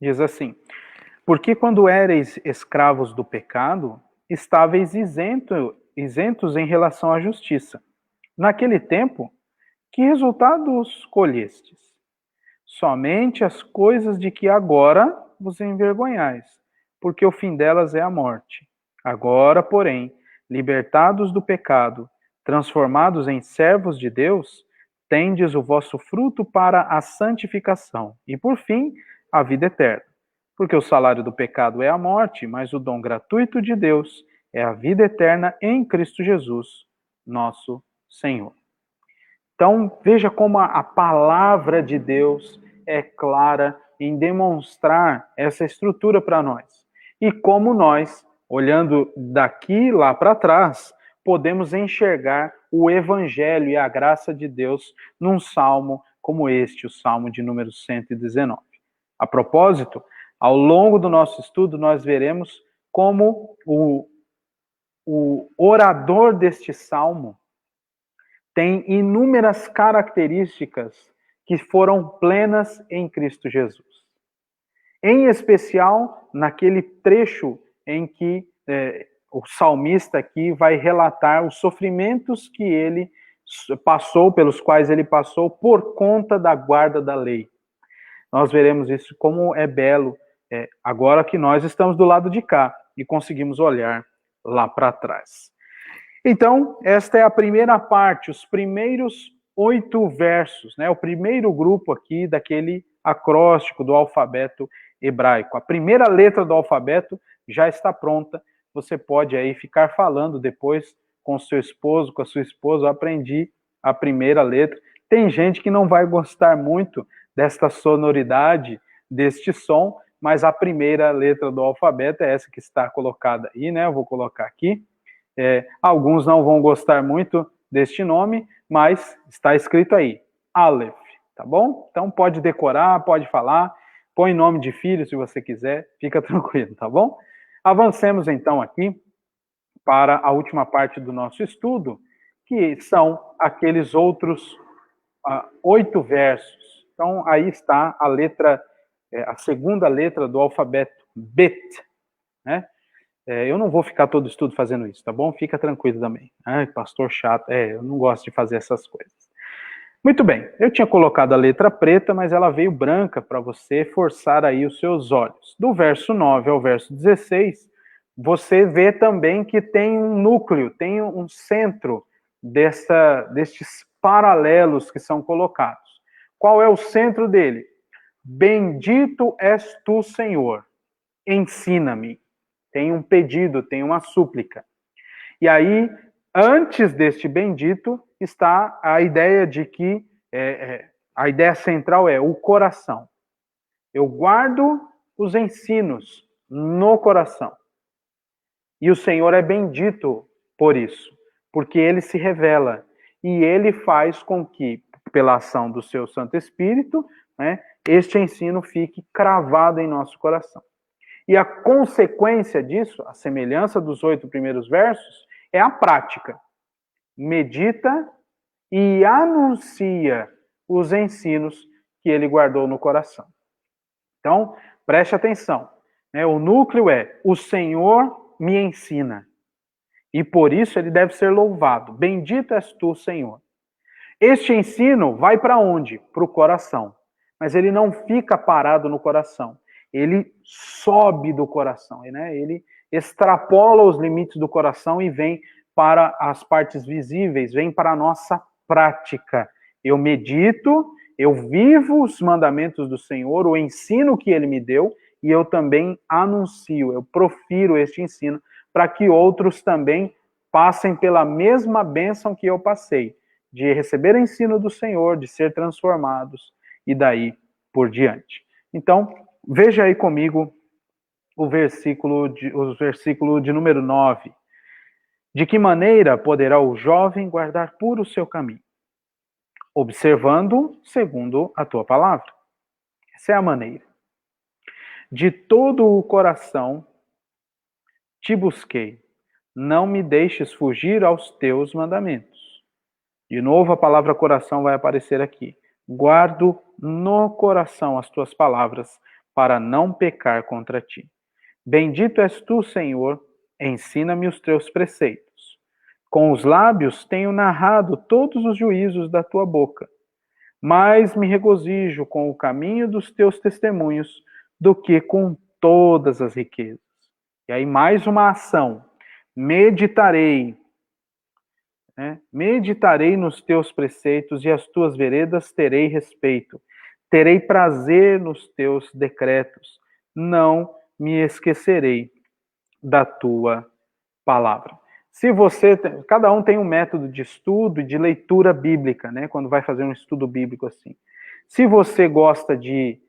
diz assim: porque quando éreis escravos do pecado, estáveis isentos em relação à justiça. Naquele tempo, que resultados colhestes? Somente as coisas de que agora vos envergonhais, porque o fim delas é a morte. Agora, porém, libertados do pecado, transformados em servos de Deus, tendes o vosso fruto para a santificação, e por fim, a vida eterna. Porque o salário do pecado é a morte, mas o dom gratuito de Deus é a vida eterna em Cristo Jesus, nosso Senhor. Então, veja como a palavra de Deus é clara em demonstrar essa estrutura para nós. E como nós, olhando daqui lá para trás, podemos enxergar o evangelho e a graça de Deus num salmo como este, o salmo de número 119. A propósito, ao longo do nosso estudo, nós veremos como o orador deste salmo tem inúmeras características que foram plenas em Cristo Jesus. Em especial, naquele trecho em que o salmista aqui vai relatar os sofrimentos que ele passou, pelos quais ele passou, por conta da guarda da lei. Nós veremos isso como é belo, agora que nós estamos do lado de cá e conseguimos olhar lá para trás. Então, esta é a primeira parte, os primeiros 8 versos, né? O primeiro grupo aqui daquele acróstico do alfabeto hebraico. A primeira letra do alfabeto já está pronta. Você pode aí ficar falando depois com seu esposo, com a sua esposa. Eu aprendi a primeira letra. Tem gente que não vai gostar muito desta sonoridade, deste som, mas a primeira letra do alfabeto é essa que está colocada aí, né? Eu vou colocar aqui. Alguns não vão gostar muito deste nome, mas está escrito aí, Aleph, tá bom? Então pode decorar, pode falar, põe nome de filho se você quiser, fica tranquilo, tá bom? Avancemos então aqui para a última parte do nosso estudo, que são aqueles outros 8 versos. Então aí está a letra, a segunda letra do alfabeto Bet, né? Eu não vou ficar todo estudo fazendo isso, tá bom? Fica tranquilo também. Ai, pastor chato. Eu não gosto de fazer essas coisas. Muito bem, eu tinha colocado a letra preta, mas ela veio branca para você forçar aí os seus olhos. Do verso 9 ao verso 16, você vê também que tem um núcleo, tem um centro destes paralelos que são colocados. Qual é o centro dele? Bendito és tu, Senhor, ensina-me. Tem um pedido, tem uma súplica. E aí, antes deste bendito, está a ideia de que a ideia central é o coração. Eu guardo os ensinos no coração. E o Senhor é bendito por isso, porque ele se revela e ele faz com que, pela ação do seu Santo Espírito, né, este ensino fique cravado em nosso coração. E a consequência disso, a semelhança dos 8 primeiros versos, é a prática. Medita e anuncia os ensinos que ele guardou no coração. Então, preste atenção. O núcleo é: o Senhor me ensina. E por isso ele deve ser louvado. Bendito és tu, Senhor. Este ensino vai para onde? Para o coração. Mas ele não fica parado no coração. Ele sobe do coração, né? Ele extrapola os limites do coração e vem para as partes visíveis, vem para a nossa prática. Eu medito, eu vivo os mandamentos do Senhor, o ensino que Ele me deu, e eu também anuncio, eu profiro este ensino, para que outros também passem pela mesma bênção que eu passei, de receber o ensino do Senhor, de ser transformados, e daí por diante. Então, veja aí comigo o versículo de número 9. De que maneira poderá o jovem guardar puro o seu caminho? Observando segundo a tua palavra. Essa é a maneira. De todo o coração te busquei. Não me deixes fugir aos teus mandamentos. De novo a palavra coração vai aparecer aqui. Guardo no coração as tuas palavras para não pecar contra ti. Bendito és tu, Senhor, ensina-me os teus preceitos. Com os lábios tenho narrado todos os juízos da tua boca. Mais me regozijo com o caminho dos teus testemunhos do que com todas as riquezas. E aí mais uma ação. Meditarei. Meditarei nos teus preceitos e as tuas veredas terei respeito. Terei prazer nos teus decretos. Não me esquecerei da tua palavra. Se você, cada um tem um método de estudo e de leitura bíblica, né? Quando vai fazer um estudo bíblico assim. Se você gosta de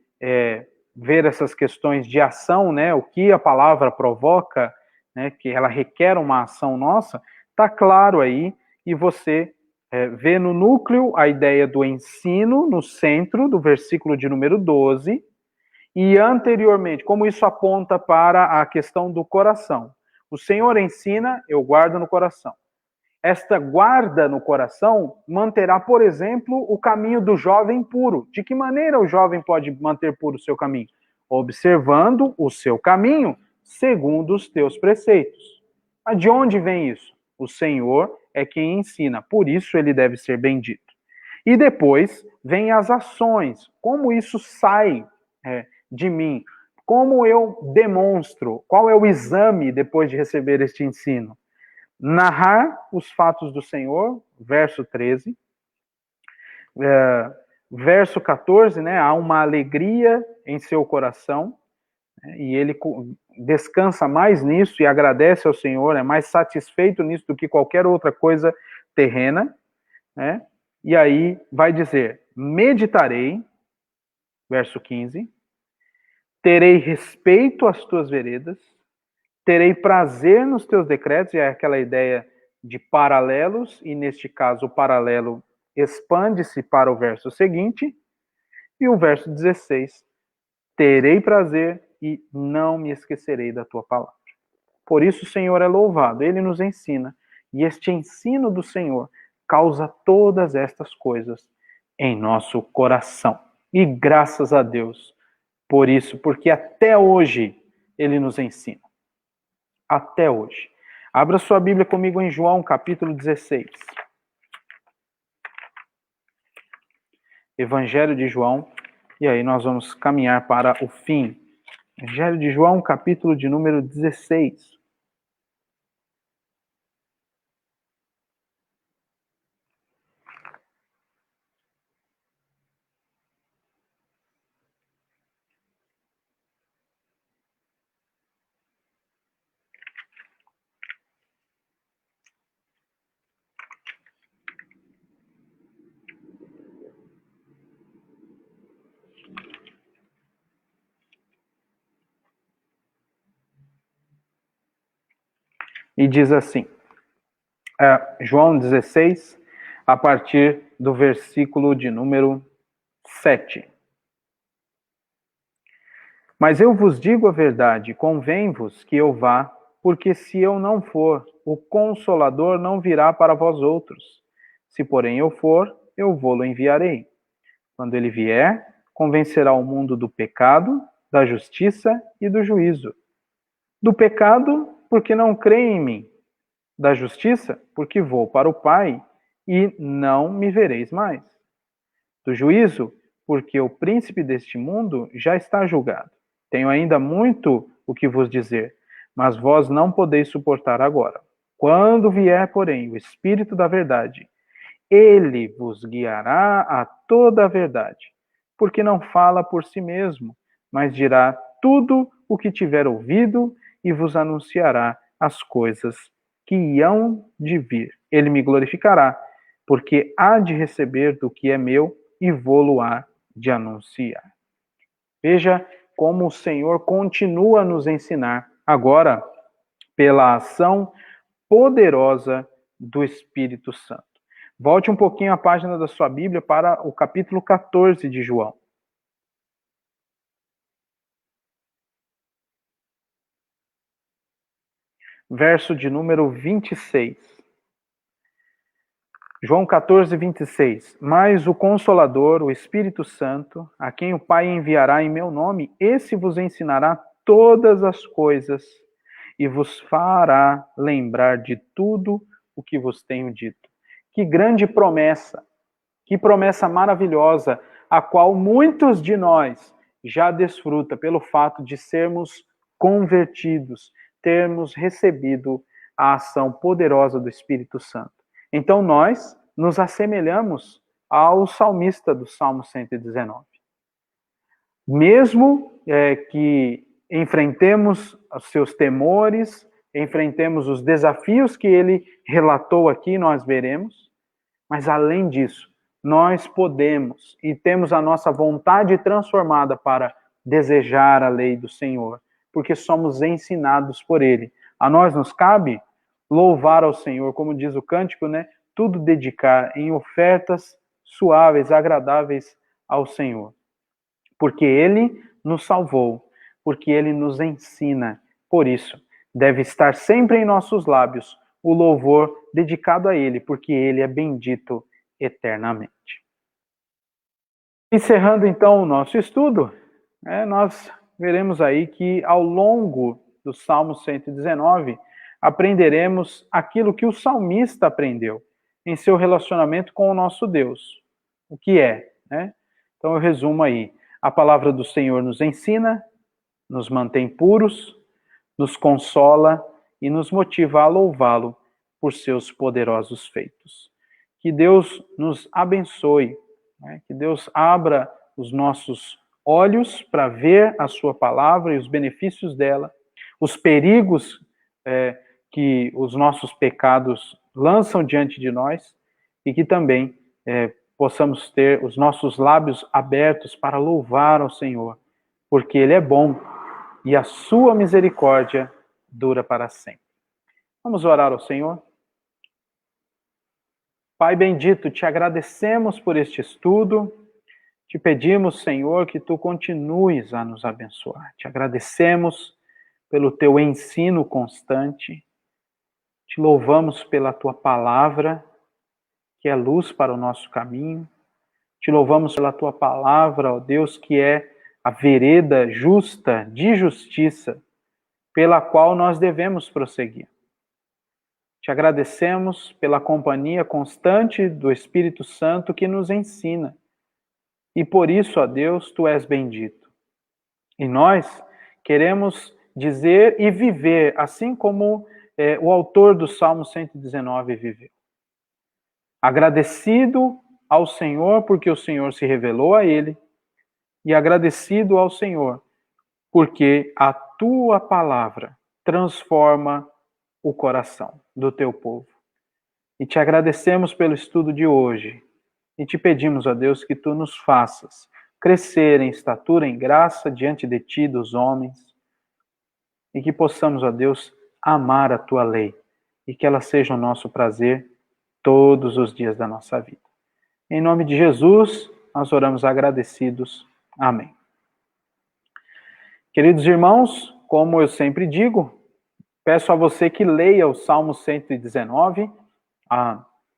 ver essas questões de ação, né? O que a palavra provoca, né? Que ela requer uma ação nossa, tá claro aí, e você vê no núcleo a ideia do ensino no centro do versículo de número 12, e anteriormente, como isso aponta para a questão do coração. O Senhor ensina, eu guardo no coração. Esta guarda no coração manterá, por exemplo, o caminho do jovem puro. De que maneira o jovem pode manter puro o seu caminho? Observando o seu caminho segundo os teus preceitos. Mas de onde vem isso? O Senhor é quem ensina, por isso ele deve ser bendito. E depois vem as ações, como isso sai de mim, como eu demonstro, qual é o exame depois de receber este ensino? Narrar os fatos do Senhor, verso 13. Verso 14, né? Há uma alegria em seu coração, né, e ele descansa mais nisso e agradece ao Senhor, é mais satisfeito nisso do que qualquer outra coisa terrena, né? E aí vai dizer, meditarei, verso 15, terei respeito às tuas veredas, terei prazer nos teus decretos, e é aquela ideia de paralelos, e neste caso o paralelo expande-se para o verso seguinte, e o verso 16, terei prazer e não me esquecerei da tua palavra. Por isso o Senhor é louvado, ele nos ensina, e este ensino do Senhor causa todas estas coisas em nosso coração. E graças a Deus por isso, porque até hoje ele nos ensina. Até hoje. Abra sua Bíblia comigo em João, capítulo 16. Evangelho de João, e aí nós vamos caminhar para o fim. Evangelho de João, capítulo de número 16. E diz assim, João 16, a partir do versículo de número 7. Mas eu vos digo a verdade, convém-vos que eu vá, porque se eu não for, o Consolador não virá para vós outros. Se, porém, eu for, eu vou-lo enviarei. Quando ele vier, convencerá o mundo do pecado, da justiça e do juízo. Do pecado, porque não creem em mim. Da justiça, porque vou para o Pai e não me vereis mais. Do juízo, porque o príncipe deste mundo já está julgado. Tenho ainda muito o que vos dizer, mas vós não podeis suportar agora. Quando vier, porém, o Espírito da verdade, ele vos guiará a toda a verdade, porque não fala por si mesmo, mas dirá tudo o que tiver ouvido e vos anunciará as coisas que hão de vir. Ele me glorificará, porque há de receber do que é meu e vou-lo-á de anunciar. Veja como o Senhor continua a nos ensinar, agora, pela ação poderosa do Espírito Santo. Volte um pouquinho a página da sua Bíblia para o capítulo 14 de João. Verso de número 26. João 14, 26. Mas o Consolador, o Espírito Santo, a quem o Pai enviará em meu nome, esse vos ensinará todas as coisas e vos fará lembrar de tudo o que vos tenho dito. Que grande promessa, que promessa maravilhosa, a qual muitos de nós já desfruta pelo fato de sermos convertidos, termos recebido a ação poderosa do Espírito Santo. Então nós nos assemelhamos ao salmista do Salmo 119. Mesmo que enfrentemos os seus temores, enfrentemos os desafios que ele relatou aqui, nós veremos, mas além disso, nós podemos e temos a nossa vontade transformada para desejar a lei do Senhor, porque somos ensinados por ele. A nós nos cabe louvar ao Senhor, como diz o cântico, né? Tudo dedicar em ofertas suaves, agradáveis ao Senhor. Porque ele nos salvou, porque ele nos ensina. Por isso, deve estar sempre em nossos lábios o louvor dedicado a ele, porque ele é bendito eternamente. Encerrando então o nosso estudo, nós veremos aí que ao longo do Salmo 119, aprenderemos aquilo que o salmista aprendeu em seu relacionamento com o nosso Deus. O que é, né? Então eu resumo aí. A palavra do Senhor nos ensina, nos mantém puros, nos consola e nos motiva a louvá-lo por seus poderosos feitos. Que Deus nos abençoe, né? Que Deus abra os nossos olhos para ver a sua palavra e os benefícios dela, os perigos que os nossos pecados lançam diante de nós e que também possamos ter os nossos lábios abertos para louvar ao Senhor, porque Ele é bom e a sua misericórdia dura para sempre. Vamos orar ao Senhor? Pai bendito, te agradecemos por este estudo, te pedimos, Senhor, que tu continues a nos abençoar. Te agradecemos pelo teu ensino constante, te louvamos pela tua palavra, que é luz para o nosso caminho. Te louvamos pela tua palavra, ó Deus, que é a vereda justa de justiça, pela qual nós devemos prosseguir. Te agradecemos pela companhia constante do Espírito Santo que nos ensina. E por isso, ó Deus, tu és bendito. E nós queremos dizer e viver assim como o autor do Salmo 119 viveu. Agradecido ao Senhor porque o Senhor se revelou a ele, e agradecido ao Senhor porque a tua palavra transforma o coração do teu povo. E te agradecemos pelo estudo de hoje, e te pedimos, ó Deus, que tu nos faças crescer em estatura, em graça diante de ti, dos homens, e que possamos, ó Deus, amar a tua lei, e que ela seja o nosso prazer todos os dias da nossa vida. Em nome de Jesus, nós oramos agradecidos. Amém. Queridos irmãos, como eu sempre digo, peço a você que leia o Salmo 119.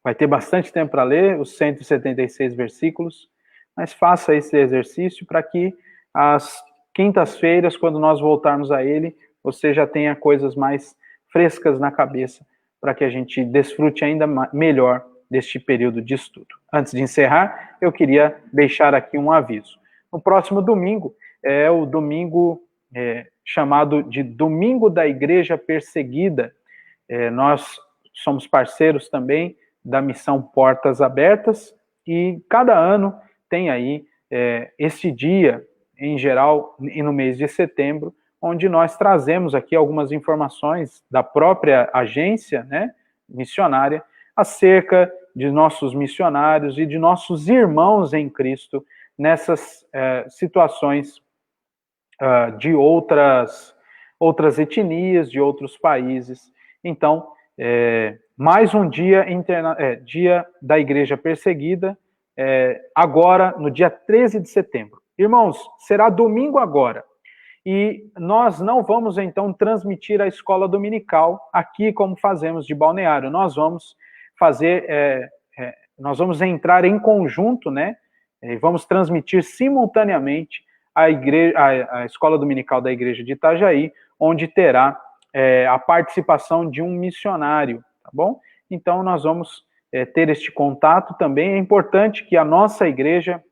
Vai ter bastante tempo para ler, os 176 versículos, mas faça esse exercício para que às quintas-feiras, quando nós voltarmos a ele, você já tenha coisas mais frescas na cabeça, para que a gente desfrute ainda melhor deste período de estudo. Antes de encerrar, eu queria deixar aqui um aviso. No próximo domingo, é o domingo chamado de Domingo da Igreja Perseguida. Nós somos parceiros também da missão Portas Abertas, e cada ano tem aí esse dia, em geral, e no mês de setembro, onde nós trazemos aqui algumas informações da própria agência, né, missionária, acerca de nossos missionários e de nossos irmãos em Cristo nessas situações de outras etnias, de outros países. Então, mais um dia, dia da Igreja Perseguida, agora no dia 13 de setembro. Irmãos, será domingo agora. E nós não vamos, então, transmitir a escola dominical aqui, como fazemos de Balneário. Nós vamos fazer, nós vamos entrar em conjunto, né? E vamos transmitir simultaneamente a escola dominical da Igreja de Itajaí, onde terá a participação de um missionário, tá bom? Então, nós vamos ter este contato também. É importante que a nossa igreja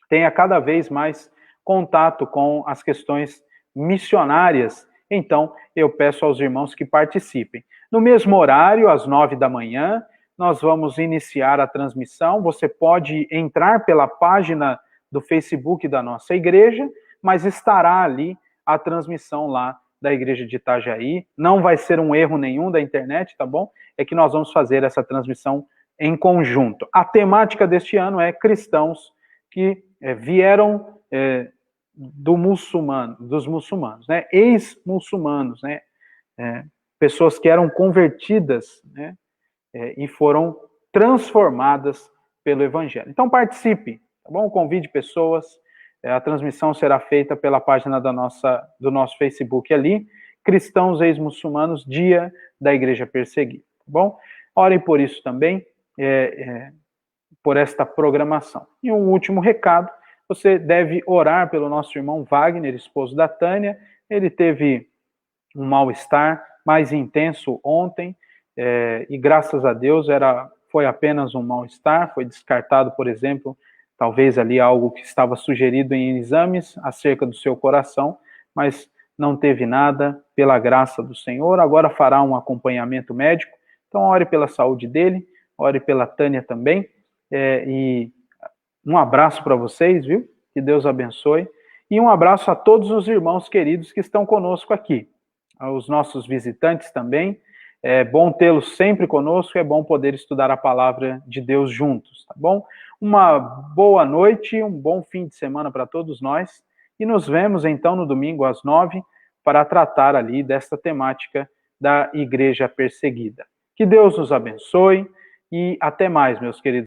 tenha cada vez mais contato com as questões missionárias. Então, eu peço aos irmãos que participem. No mesmo horário, às 9 da manhã, nós vamos iniciar a transmissão. Você pode entrar pela página do Facebook da nossa igreja, mas estará ali a transmissão lá da Igreja de Itajaí. Não vai ser um erro nenhum da internet, tá bom? É que nós vamos fazer essa transmissão em conjunto. A temática deste ano é cristãos que vieram dos muçulmanos, né? Ex-muçulmanos, né? Pessoas que eram convertidas, né? E foram transformadas pelo Evangelho. Então participe, tá bom? Convide pessoas. A transmissão será feita pela página do nosso Facebook ali, Cristãos Ex-Muçulmanos, Dia da Igreja Perseguida, tá bom? Orem por isso também, por esta programação. E um último recado, você deve orar pelo nosso irmão Wagner, esposo da Tânia. Ele teve um mal-estar mais intenso ontem, e graças a Deus foi apenas um mal-estar, foi descartado, por exemplo, talvez ali algo que estava sugerido em exames acerca do seu coração, mas não teve nada, pela graça do Senhor. Agora fará um acompanhamento médico, então ore pela saúde dele, ore pela Tânia também, e um abraço para vocês, viu? Que Deus abençoe, e um abraço a todos os irmãos queridos que estão conosco aqui, aos nossos visitantes também. É bom tê-los sempre conosco, é bom poder estudar a palavra de Deus juntos, tá bom? Uma boa noite, um bom fim de semana para todos nós, e nos vemos então no domingo às 9 para tratar ali desta temática da Igreja Perseguida. Que Deus nos abençoe e até mais, meus queridos.